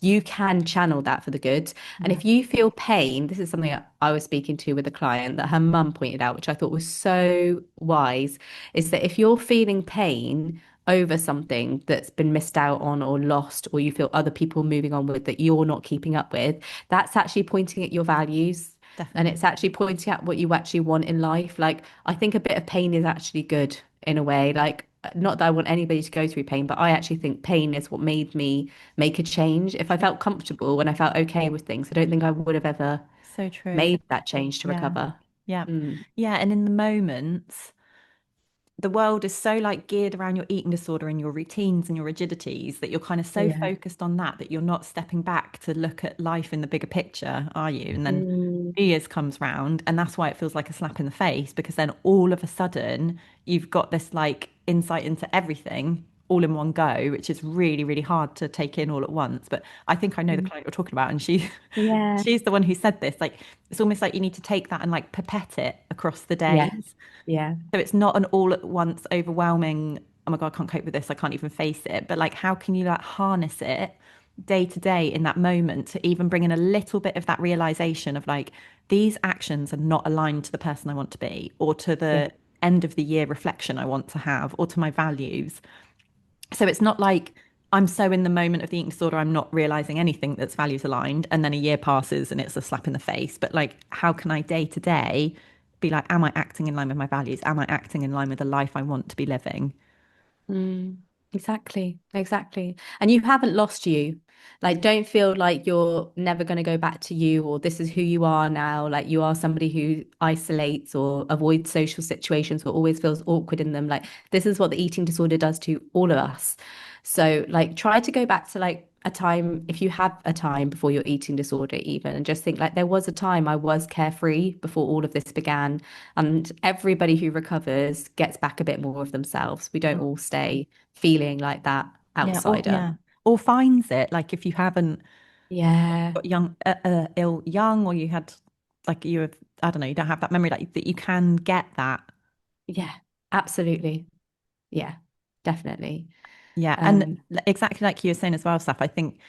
Speaker 1: you can channel that for the good. And
Speaker 2: Yeah.
Speaker 1: if you feel pain, this is something I was speaking to with a client that her mum pointed out, which I thought was so wise, is that if you're feeling pain over something that's been missed out on or lost, or you feel other people moving on with that you're not keeping up with, that's actually pointing at your values. And
Speaker 2: Definitely.
Speaker 1: it's actually pointing at what you actually want in life. Like, I think a bit of pain is actually good in a way. Like, not that I want anybody to go through pain, but I actually think pain is what made me make a change. If I
Speaker 2: Yeah.
Speaker 1: felt comfortable and I felt okay with things, I don't think I would have ever
Speaker 2: So true.
Speaker 1: made that change to
Speaker 2: Yeah.
Speaker 1: recover.
Speaker 2: Yeah.
Speaker 1: Mm.
Speaker 2: Yeah. And in the moments, the world is so like geared around your eating disorder and your routines and your rigidities that you're kind of so
Speaker 1: Yeah.
Speaker 2: focused on that you're not stepping back to look at life in the bigger picture, are you? And then
Speaker 1: Mm.
Speaker 2: New Year's comes round, and that's why it feels like a slap in the face because then all of a sudden you've got this like insight into everything all in one go, which is really, really hard to take in all at once. But I think I know the
Speaker 1: Mm.
Speaker 2: client you're talking about, and she
Speaker 1: Yeah.
Speaker 2: she's the one who said this. Like it's almost like you need to take that and like pipette it across the
Speaker 1: Yes.
Speaker 2: days.
Speaker 1: Yeah.
Speaker 2: So it's not an all at once overwhelming, oh my God, I can't cope with this. I can't even face it. But like, how can you like harness it day to day in that moment to even bring in a little bit of that realization of like, these actions are not aligned to the person I want to be or to
Speaker 1: Yeah.
Speaker 2: the end of the year reflection I want to have or to my values. So it's not like I'm so in the moment of the eating disorder, I'm not realizing anything that's values aligned. And then a year passes and it's a slap in the face. But like, how can I day to day be like, am I acting in line with my values? Am I acting in line with the life I want to be living?
Speaker 1: Mm, exactly, exactly. And you haven't lost you. Like, don't feel like you're never going to go back to you or this is who you are now. Like, you are somebody who isolates or avoids social situations or always feels awkward in them. Like, this is what the eating disorder does to all of us. So, like, try to go back to like a time, if you have a time before your eating disorder, even, and just think like there was a time I was carefree before all of this began. And everybody who recovers gets back a bit more of themselves. We don't all stay feeling like that outsider.
Speaker 2: Or finds it. Like if you haven't
Speaker 1: Yeah.
Speaker 2: got ill young, or you had like you have, I don't know, you don't have that memory like that you can get that.
Speaker 1: Yeah. Absolutely. Yeah. Definitely.
Speaker 2: Yeah. And
Speaker 1: Um,
Speaker 2: exactly like you were saying as well, Saf, I think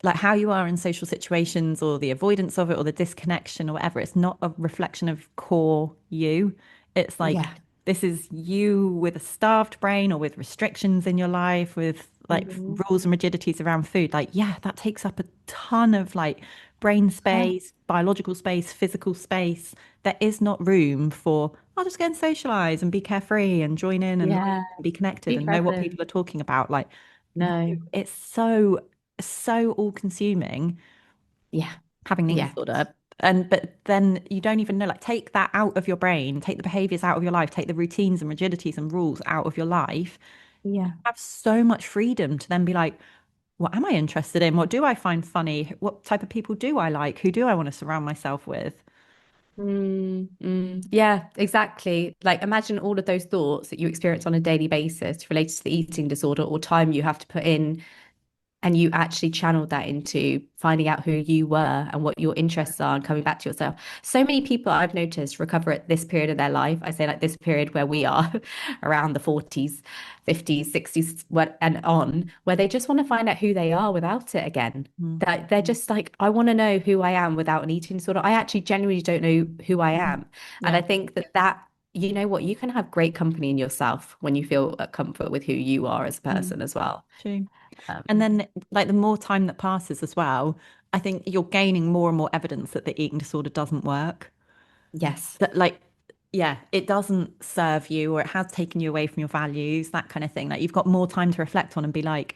Speaker 2: like how you are in social situations or the avoidance of it or the disconnection or whatever, it's not a reflection of core you. It's like
Speaker 1: yeah.
Speaker 2: this is you with a starved brain or with restrictions in your life, with like
Speaker 1: Mhm.
Speaker 2: rules and rigidities around food. Like, yeah, that takes up a ton of like brain
Speaker 1: Yeah.
Speaker 2: space, biological space, physical space. There is not room for, I'll just go and socialize and be carefree and join in and like
Speaker 1: Yeah.
Speaker 2: be connected
Speaker 1: Be
Speaker 2: and know what people
Speaker 1: present.
Speaker 2: are talking about. Like, no,
Speaker 1: No.
Speaker 2: it's so all consuming
Speaker 1: Yeah.
Speaker 2: having an eating
Speaker 1: Yeah.
Speaker 2: disorder. And but then you don't even know, like take that out of your brain, take the behaviors out of your life, take the routines and rigidities and rules out of your life.
Speaker 1: Yeah.
Speaker 2: Have so much freedom to then be like, what am I interested in? What do I find funny? What type of people do I like? Who do I want to surround myself with?
Speaker 1: Yeah, exactly. Like imagine all of those thoughts that you experience on a daily basis related to the eating disorder or time you have to put in and you actually channeled that into finding out who you were and what your interests are and coming back to yourself. So many people I've noticed recover at this period of their life. I say like this period where we are around the 40s, 50s, 60s, and on, where they just want to find out who they are without it again.
Speaker 2: Mm.
Speaker 1: That they're just like, I want to know who I am without an eating disorder. I actually genuinely don't know who I
Speaker 2: Mhm.
Speaker 1: am. And I
Speaker 2: Yeah.
Speaker 1: think that you know what, you can have great company in yourself when you feel at comfort with who you are as a
Speaker 2: Mm.
Speaker 1: person as well.
Speaker 2: True. And
Speaker 1: Um,
Speaker 2: then, like, the more time that passes as well, I think you're gaining more and more evidence that the eating disorder doesn't work.
Speaker 1: yes.
Speaker 2: That, like, yeah, it doesn't serve you or it has taken you away from your values, that kind of thing. Like, you've got more time to reflect on and be like,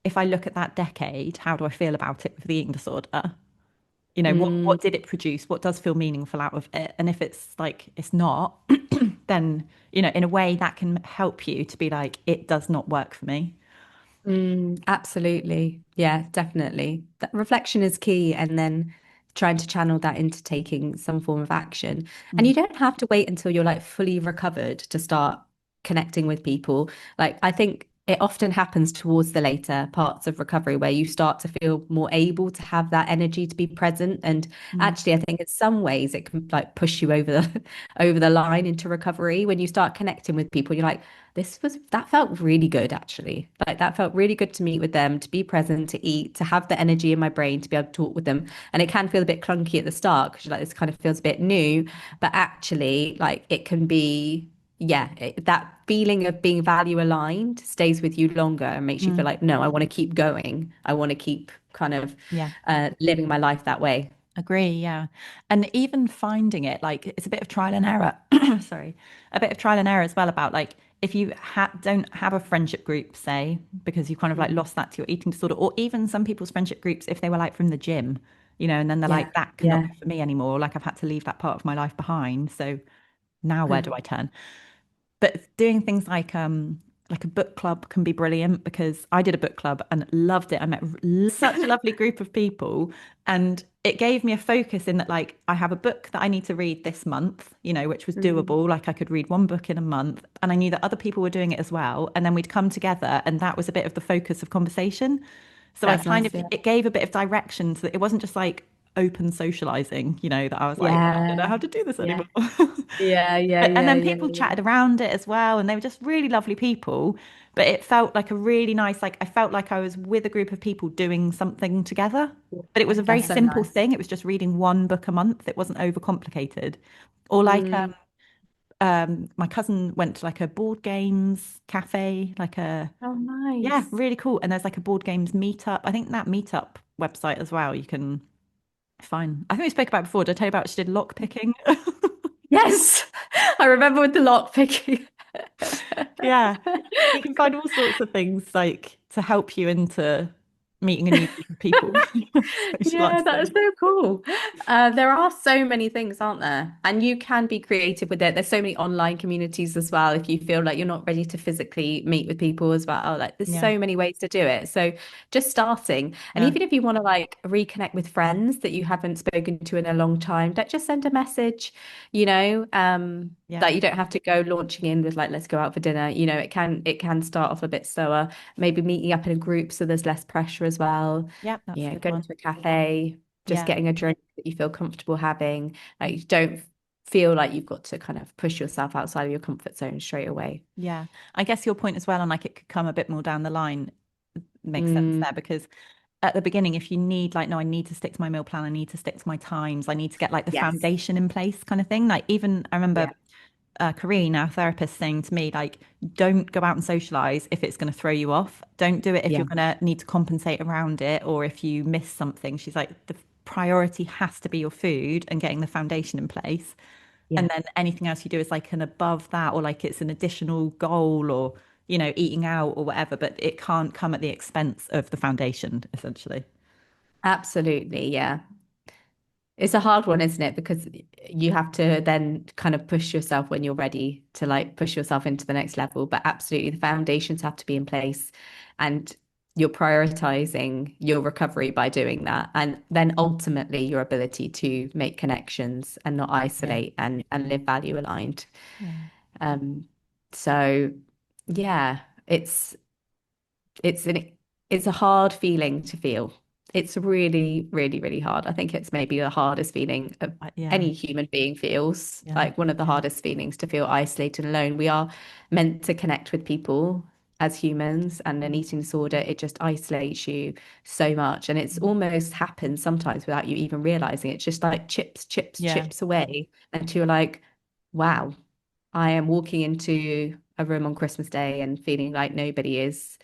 Speaker 2: if I look at that decade, how do I feel about it with the eating disorder? You know,
Speaker 1: Mm,
Speaker 2: what did it produce? What does feel meaningful out of it? And if it's like it's not, then, you know, in a way that can help you to be like, it does not work for me.
Speaker 1: absolutely. Yeah, definitely. That reflection is key, and then trying to channel that into taking some form of action. And
Speaker 2: Mm,
Speaker 1: you don't have to wait until you're like fully recovered to start connecting with people. Like I think it often happens towards the later parts of recovery where you start to feel more able to have that energy to be present. And
Speaker 2: mm,
Speaker 1: actually, I think in some ways it can like push you over the over the line into recovery when you start connecting with people. You're like, that felt really good actually. Like that felt really good to meet with them, to be present, to eat, to have the energy in my brain to be able to talk with them. And it can feel a bit clunky at the start because you're like, this kind of feels a bit new, but actually, like it can be, yeah, that feeling of being value aligned stays with you longer and makes you feel
Speaker 2: mm.
Speaker 1: like, no, I want to keep going. I want to keep kind of
Speaker 2: Yeah.
Speaker 1: living my life that way.
Speaker 2: Agree, yeah. And even finding it, like it's a bit of trial and error. Sorry. A bit of trial and error as well about like if you don't have a friendship group, say, because you've kind of like
Speaker 1: Mm.
Speaker 2: lost that to your eating disorder, or even some people's friendship groups, if they were like from the gym, you know, and then they're
Speaker 1: Yeah.
Speaker 2: like, that cannot
Speaker 1: Yeah.
Speaker 2: be for me anymore. Like I've had to leave that part of my life behind. So now where do I turn? But doing things like a book club can be brilliant because I did a book club and loved it. I met such a lovely group of people and it gave me a focus in that like I have a book that I need to read this month, you know, which was
Speaker 1: Mm.
Speaker 2: doable. Like I could read one book in a month and I knew that other people were doing it as well. And then we'd come together and that was a bit of the focus of conversation. So I
Speaker 1: That's
Speaker 2: kind
Speaker 1: nice.
Speaker 2: of
Speaker 1: Yeah.
Speaker 2: it gave a bit of direction so that it wasn't just like open socializing, you know, that I was like, I don't know
Speaker 1: Yeah.
Speaker 2: how to do this
Speaker 1: Yeah.
Speaker 2: anymore.
Speaker 1: Yeah. Yeah.
Speaker 2: And
Speaker 1: Yeah.
Speaker 2: then
Speaker 1: Yeah.
Speaker 2: people
Speaker 1: Yeah.
Speaker 2: chatted around it as well, and they were just really lovely people. But it felt like a really nice, like I felt like I was with a group of people doing something together. But it was a very
Speaker 1: That's so
Speaker 2: simple
Speaker 1: nice.
Speaker 2: thing. It was just reading one book a month. It wasn't overcomplicated. Or like
Speaker 1: Mm.
Speaker 2: my cousin went to like a board games cafe, like a
Speaker 1: Oh,
Speaker 2: yeah,
Speaker 1: nice.
Speaker 2: really cool. And there's like a board games meetup. I think that meetup website as well, you can find. I think we spoke about it before. Did I tell you about she did lock picking?
Speaker 1: Yes. I remember with the lock picking.
Speaker 2: Yeah. You can find all sorts of things like to help you into meeting a new group of people,
Speaker 1: Yeah, that is
Speaker 2: socializing.
Speaker 1: so cool. There are so many things, aren't there? And you can be creative with it. There's so many online communities as well. If you feel like you're not ready to physically meet with people as well, like there's
Speaker 2: Yeah.
Speaker 1: so many ways to do it. So just starting, and
Speaker 2: Yeah.
Speaker 1: even if you want to like reconnect with friends that you haven't spoken to in a long time, don't just send a message, you know.
Speaker 2: Yeah.
Speaker 1: That you don't have to go launching in with like, let's go out for dinner. You know, it can start off a bit slower, maybe meeting up in a group so there's less pressure as well.
Speaker 2: Yeah. That's a
Speaker 1: Yeah,
Speaker 2: good
Speaker 1: going
Speaker 2: one.
Speaker 1: to a cafe, just
Speaker 2: Yeah.
Speaker 1: getting a drink that you feel comfortable having. Like
Speaker 2: Mm.
Speaker 1: you don't feel like you've got to kind of push yourself outside of your comfort zone straight away.
Speaker 2: Yeah. I guess your point as well on like it could come a bit more down the line makes sense
Speaker 1: Mm,
Speaker 2: there because at the beginning, if you need like, no, I need to stick to my meal plan, I need to stick to my times, I need to get like the
Speaker 1: yes.
Speaker 2: foundation in place kind of thing. Like even I remember
Speaker 1: Yeah.
Speaker 2: Kareen, our therapist, saying to me, like, don't go out and socialize if it's going to throw you off. Don't do it if
Speaker 1: Yeah.
Speaker 2: you're going to need to compensate around it or if you miss something. She's like, the priority has to be your food and getting the foundation in place.
Speaker 1: Yeah.
Speaker 2: And then anything else you do is like an above that or like it's an additional goal or, you know, eating out or whatever, but it can't come at the expense of the foundation, essentially.
Speaker 1: Absolutely. Yeah. It's a hard one, isn't it? Because you have to then kind of push yourself when you're ready to like push yourself into the next level. But absolutely, the foundations have to be in place and you're prioritizing your recovery by doing that. And then ultimately, your ability to make connections and not
Speaker 2: Yeah.
Speaker 1: isolate and live value aligned.
Speaker 2: Yeah.
Speaker 1: Um, so, yeah, it's an it's a hard feeling to feel. It's really, really, really hard. I think it's maybe the hardest feeling of
Speaker 2: Yeah,
Speaker 1: any human being feels,
Speaker 2: yeah,
Speaker 1: like one of the hardest feelings to feel isolated and alone. We are meant to connect with people as humans, and an eating disorder, it just isolates you so much. And it's almost happens sometimes without you even realizing. It's just like chips, chips,
Speaker 2: yeah.
Speaker 1: chips away until you're like, wow, I am walking into a room on Christmas Day and feeling like nobody is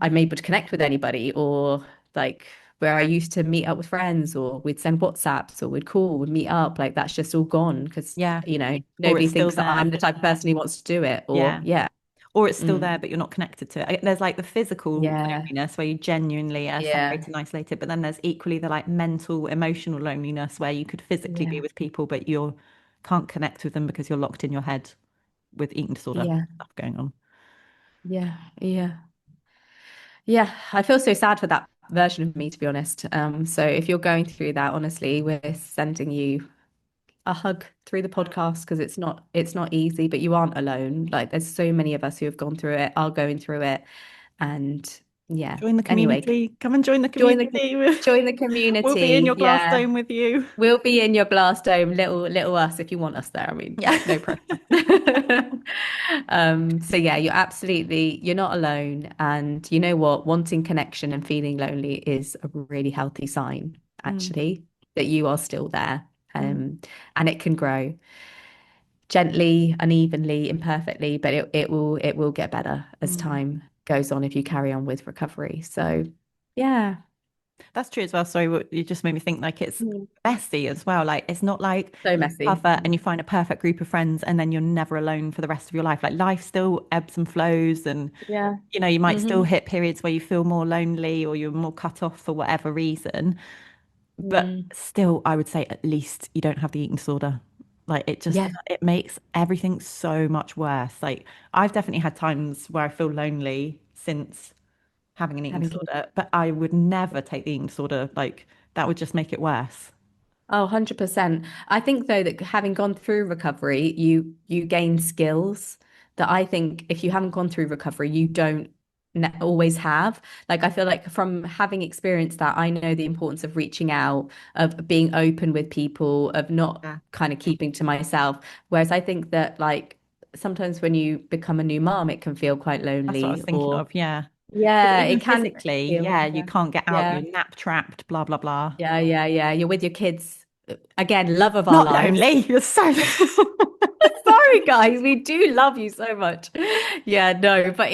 Speaker 1: I'm able to connect with anybody, or like where I used to meet up with friends, or we'd send WhatsApps or we'd call, we'd meet up, like that's just all gone because,
Speaker 2: Yeah. Or
Speaker 1: nobody
Speaker 2: it's still
Speaker 1: thinks that I'm
Speaker 2: there.
Speaker 1: the type of person who wants to do it. Or,
Speaker 2: Yeah.
Speaker 1: yeah.
Speaker 2: Or it's still
Speaker 1: Mm.
Speaker 2: there, but you're not connected to it. There's like the physical
Speaker 1: Yeah.
Speaker 2: loneliness where you genuinely are
Speaker 1: Yeah.
Speaker 2: separated and isolated, but then there's equally the like mental, emotional loneliness where you could physically be
Speaker 1: Yeah.
Speaker 2: with people, but you can't connect with them because you're locked in your head with eating disorder
Speaker 1: Yeah.
Speaker 2: stuff going on.
Speaker 1: Yeah. Yeah. Yeah. I feel so sad for that version of me, to be honest. So if you're going through that, honestly, we're sending you a hug through the podcast because it's not easy, but you aren't alone. Like there's so many of us who have gone through it, are going through it, and yeah.
Speaker 2: Join the
Speaker 1: Anyway,
Speaker 2: community. Come and join the
Speaker 1: join the
Speaker 2: community.
Speaker 1: join the
Speaker 2: We'll be in
Speaker 1: community.
Speaker 2: your glass
Speaker 1: Yeah,
Speaker 2: dome with you.
Speaker 1: we'll be in your glass dome, little us, if you want us there. I mean,
Speaker 2: Yeah.
Speaker 1: like no pressure. So yeah, you're not alone, and you know what? Wanting connection and feeling lonely is a really healthy sign,
Speaker 2: Mm,
Speaker 1: actually, that you are still there.
Speaker 2: mm,
Speaker 1: And it can grow gently, unevenly, imperfectly, but it will get better as
Speaker 2: mm.
Speaker 1: time goes on if you carry on with recovery. So yeah.
Speaker 2: That's true as well. Sorry, what you just made me think like it's
Speaker 1: Mm.
Speaker 2: messy as well. Like it's not like
Speaker 1: So
Speaker 2: you
Speaker 1: messy.
Speaker 2: cover and you find a perfect group of friends and then you're never alone for the rest of your life. Like life still ebbs and flows and
Speaker 1: Yeah.
Speaker 2: you might still
Speaker 1: Hmm.
Speaker 2: hit periods where you feel more lonely or you're more cut off for whatever reason. But
Speaker 1: Mm.
Speaker 2: still, I would say at least you don't have the eating disorder. Like
Speaker 1: Yeah.
Speaker 2: it makes everything so much worse. Like I've definitely had times where I feel lonely since having an eating
Speaker 1: Having kids.
Speaker 2: disorder, but I would never take the eating disorder. Like that would just make it worse.
Speaker 1: Oh, 100%. I think though that having gone through recovery, you gain skills that I think if you haven't gone through recovery, you don't always have. Like I feel like from having experienced that, I know the importance of reaching out, of being open with people, of not
Speaker 2: Yeah.
Speaker 1: kind of keeping to myself. Whereas I think that like sometimes when you become a new mom, it can feel quite
Speaker 2: That's what I
Speaker 1: lonely
Speaker 2: was thinking
Speaker 1: or
Speaker 2: of. Yeah. Because
Speaker 1: yeah,
Speaker 2: even
Speaker 1: it can
Speaker 2: physically,
Speaker 1: feel.
Speaker 2: yeah, you
Speaker 1: Yeah.
Speaker 2: can't get out,
Speaker 1: Yeah.
Speaker 2: you're nap trapped, blah, blah, blah.
Speaker 1: Yeah, yeah, yeah. You're with your kids. Again, love of our
Speaker 2: Not
Speaker 1: lives.
Speaker 2: lonely. You're so
Speaker 1: Sorry, guys, we do love you so much. Yeah, no, but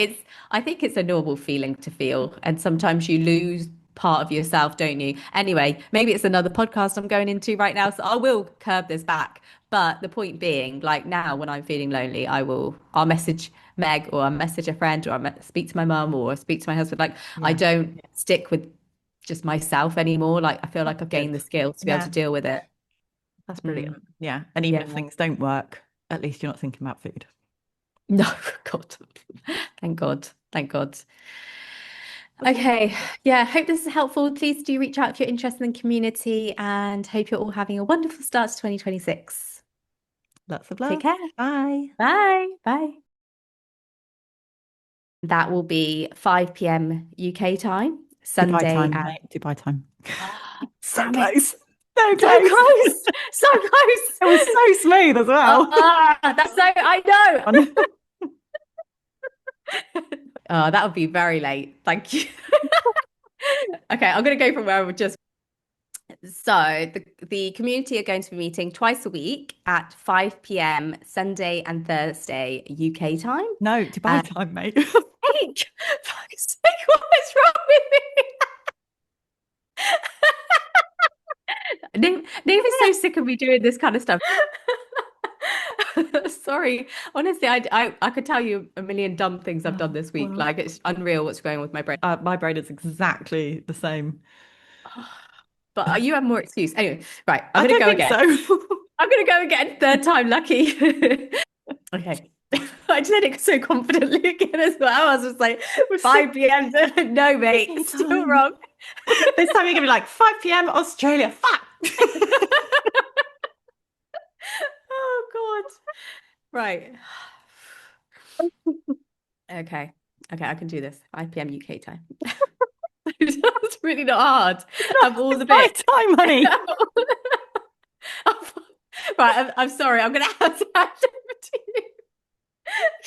Speaker 1: I think it's a normal feeling to feel. And sometimes you lose part of yourself, don't you? Anyway, maybe it's another podcast I'm going into right now, so I will curb this back. But the point being, like now when I'm feeling lonely, I'll message Meg or I'll message a friend or speak to my mum or speak to my husband. Like I
Speaker 2: Yeah,
Speaker 1: don't stick with just myself anymore. Like I feel
Speaker 2: that's
Speaker 1: like I've gained
Speaker 2: good.
Speaker 1: the skills to be able
Speaker 2: Yeah,
Speaker 1: to deal with it.
Speaker 2: that's
Speaker 1: Mm,
Speaker 2: brilliant. Yeah. And even if
Speaker 1: yeah.
Speaker 2: things don't work, at least you're not thinking about food.
Speaker 1: No, God. Thank God. Thank God.
Speaker 2: Okay.
Speaker 1: Okay. Yeah. Hope this is helpful. Please do reach out if you're interested in community and hope you're all having a wonderful start to 2026.
Speaker 2: Lots of
Speaker 1: Take
Speaker 2: love.
Speaker 1: care.
Speaker 2: Bye.
Speaker 1: Bye. Bye. That will be 5 p.m. UK time,
Speaker 2: Dubai
Speaker 1: Sunday
Speaker 2: time,
Speaker 1: at
Speaker 2: mate. Dubai time. So
Speaker 1: damn
Speaker 2: close.
Speaker 1: it.
Speaker 2: So
Speaker 1: So
Speaker 2: close.
Speaker 1: close. So
Speaker 2: It was
Speaker 1: close.
Speaker 2: so smooth as well.
Speaker 1: That's so I know.
Speaker 2: On-
Speaker 1: Oh, that would be very late. Thank you. Okay, I'm gonna go from where we just so the community are going to be meeting twice a week at 5 p.m. Sunday and Thursday UK time.
Speaker 2: No, Dubai
Speaker 1: Uh,
Speaker 2: time, mate.
Speaker 1: fuck's sake, what is wrong with me? Nave is so sick of me doing this kind of stuff. Sorry, honestly, I could tell you a million dumb things I've done
Speaker 2: Oh,
Speaker 1: this week.
Speaker 2: well,
Speaker 1: Like it's unreal what's going on with my brain.
Speaker 2: my brain is exactly the same.
Speaker 1: But you have more excuse. Anyway, right, I'm
Speaker 2: I
Speaker 1: gonna
Speaker 2: don't
Speaker 1: go
Speaker 2: think
Speaker 1: again.
Speaker 2: so.
Speaker 1: I'm gonna go again. Third time lucky. Okay. I said it so confidently again as well. I was just like,
Speaker 2: We're so
Speaker 1: 5 p.m. No, mate,
Speaker 2: Sydney
Speaker 1: still
Speaker 2: time.
Speaker 1: wrong.
Speaker 2: This time you're gonna be like 5 p.m. Australia. Fuck.
Speaker 1: Oh God. Right. Okay. Okay, I can do this. 5 p.m. UK time. It's really not hard. Of all
Speaker 2: It's
Speaker 1: the
Speaker 2: my
Speaker 1: bits.
Speaker 2: time, honey.
Speaker 1: Right, I'm sorry. I'm gonna have to hand over to you.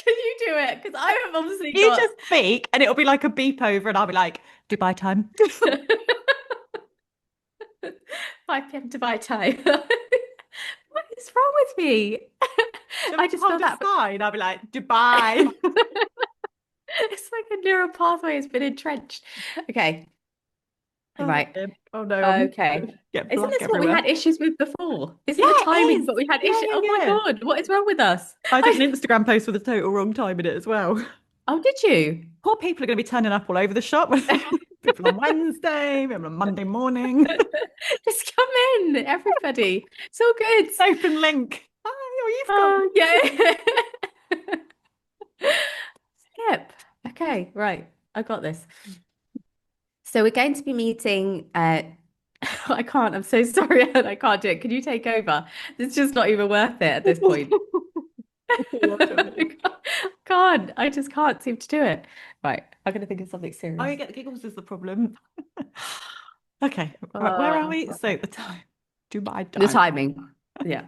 Speaker 1: Can you do it? Because I have obviously
Speaker 2: You
Speaker 1: got
Speaker 2: just speak and it'll be like a beep over and I'll be like, Dubai time.
Speaker 1: 5 p.m. Dubai time. What is wrong with me?
Speaker 2: Do you
Speaker 1: I
Speaker 2: want me to
Speaker 1: just feel
Speaker 2: hold a
Speaker 1: that
Speaker 2: sign? I'll be like, Dubai.
Speaker 1: it's like a neural pathway has been entrenched. Okay,
Speaker 2: Oh,
Speaker 1: right.
Speaker 2: dear. Oh no, I'm
Speaker 1: Okay.
Speaker 2: gonna get
Speaker 1: Isn't
Speaker 2: black
Speaker 1: this what we
Speaker 2: everywhere.
Speaker 1: had issues with before?
Speaker 2: Yeah,
Speaker 1: Isn't the
Speaker 2: it
Speaker 1: timing
Speaker 2: is.
Speaker 1: what we had
Speaker 2: Yeah,
Speaker 1: issue? Oh my
Speaker 2: yeah, yeah.
Speaker 1: God, what is wrong with us?
Speaker 2: I did
Speaker 1: I,
Speaker 2: an Instagram post with a total wrong time in it as well.
Speaker 1: oh, did you?
Speaker 2: Poor people are going to be turning up all over the shop. People on Wednesday, people on Monday morning.
Speaker 1: Just come in, everybody. It's all good.
Speaker 2: Open link. Hi, or you've come.
Speaker 1: Oh, yeah. Skip. Okay, right. I got this. So we're going to be meeting. I can't. I'm so sorry. I can't do it. Can you take over? It's just not even worth it at this point.
Speaker 2: Okay, I'll do it.
Speaker 1: I can't. I just can't seem to do it. Right. I'm going to think of something
Speaker 2: Oh,
Speaker 1: serious.
Speaker 2: you get the giggles is the problem. Okay, right, where are we? So
Speaker 1: Right.
Speaker 2: the time. Dubai
Speaker 1: The
Speaker 2: time.
Speaker 1: timing. Yeah.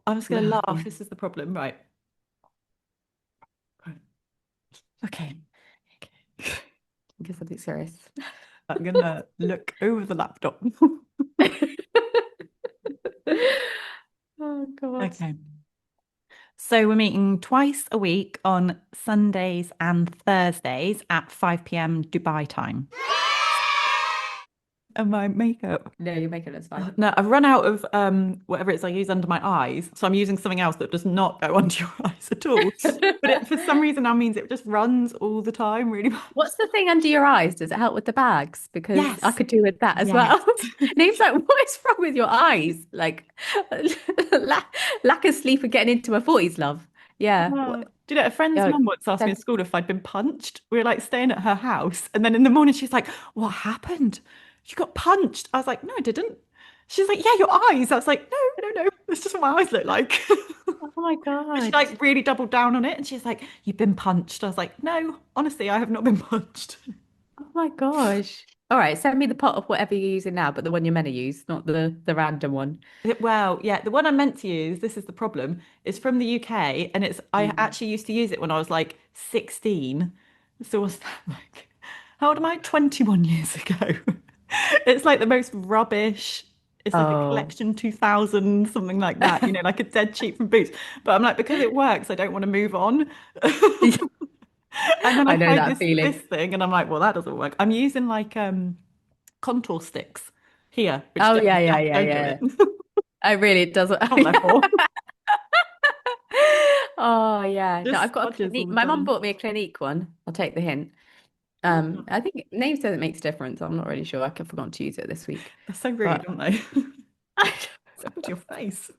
Speaker 2: I'm just going to laugh. This is the problem. Right. Okay. Okay.
Speaker 1: Think of something serious.
Speaker 2: I'm going to look over the laptop.
Speaker 1: Oh God.
Speaker 2: Okay. So we're meeting twice a week on Sundays and Thursdays at 5 p.m. Dubai time. And my makeup.
Speaker 1: No, you're making us fine.
Speaker 2: No, I've run out of whatever it is I use under my eyes. So I'm using something else that does not go under your eyes at all. But it for some reason now means it just runs all the time really bad.
Speaker 1: What's the thing under your eyes? Does it help with the bags? Because I
Speaker 2: Yes.
Speaker 1: could do with that as
Speaker 2: Yes.
Speaker 1: well. Name's like, what is wrong with your eyes? Like, lack of sleep and getting into my 40s, love. Yeah.
Speaker 2: Oh. Do you know, a friend's
Speaker 1: Oh,
Speaker 2: mum once asked me at
Speaker 1: that's,
Speaker 2: school if I'd been punched. We were like staying at her house. And then in the morning, she's like, what happened? You got punched. I was like, no, I didn't. She's like, yeah, your eyes. I was like, no, no, no. That's just what my eyes look like.
Speaker 1: oh my
Speaker 2: But she
Speaker 1: God.
Speaker 2: like really doubled down on it. And she's like, you've been punched. I was like, no, honestly, I have not been punched.
Speaker 1: Oh my gosh. All right, send me the pot of whatever you're using now, but the one you're meant to use, not the random one.
Speaker 2: Well, yeah, the one I meant to use, this is the problem, is from the UK. And it's, I
Speaker 1: Mm.
Speaker 2: actually used to use it when I was like 16. So what's that like? How old am I? 21 years ago. It's like the most rubbish. It's like a
Speaker 1: Oh,
Speaker 2: collection 2000, something like that, like a dead cheap from Boots. But I'm like, because it works, I don't want to move on. And then I
Speaker 1: I know
Speaker 2: tried
Speaker 1: that
Speaker 2: this
Speaker 1: feeling.
Speaker 2: thing and I'm like, well, that doesn't work. I'm using like contour sticks here, which
Speaker 1: Oh yeah, yeah, yeah,
Speaker 2: don't do it.
Speaker 1: yeah. I really doesn't.
Speaker 2: Not therefore.
Speaker 1: Oh yeah. No,
Speaker 2: Just
Speaker 1: I've got a
Speaker 2: smudges all
Speaker 1: Clinique.
Speaker 2: the
Speaker 1: My mum
Speaker 2: time.
Speaker 1: bought me a Clinique one. I'll take the hint.
Speaker 2: Oh,
Speaker 1: I think name says it makes a difference. I'm not really sure. I forgot to use it this week.
Speaker 2: they're so rude,
Speaker 1: But
Speaker 2: aren't they? What's happened to your face?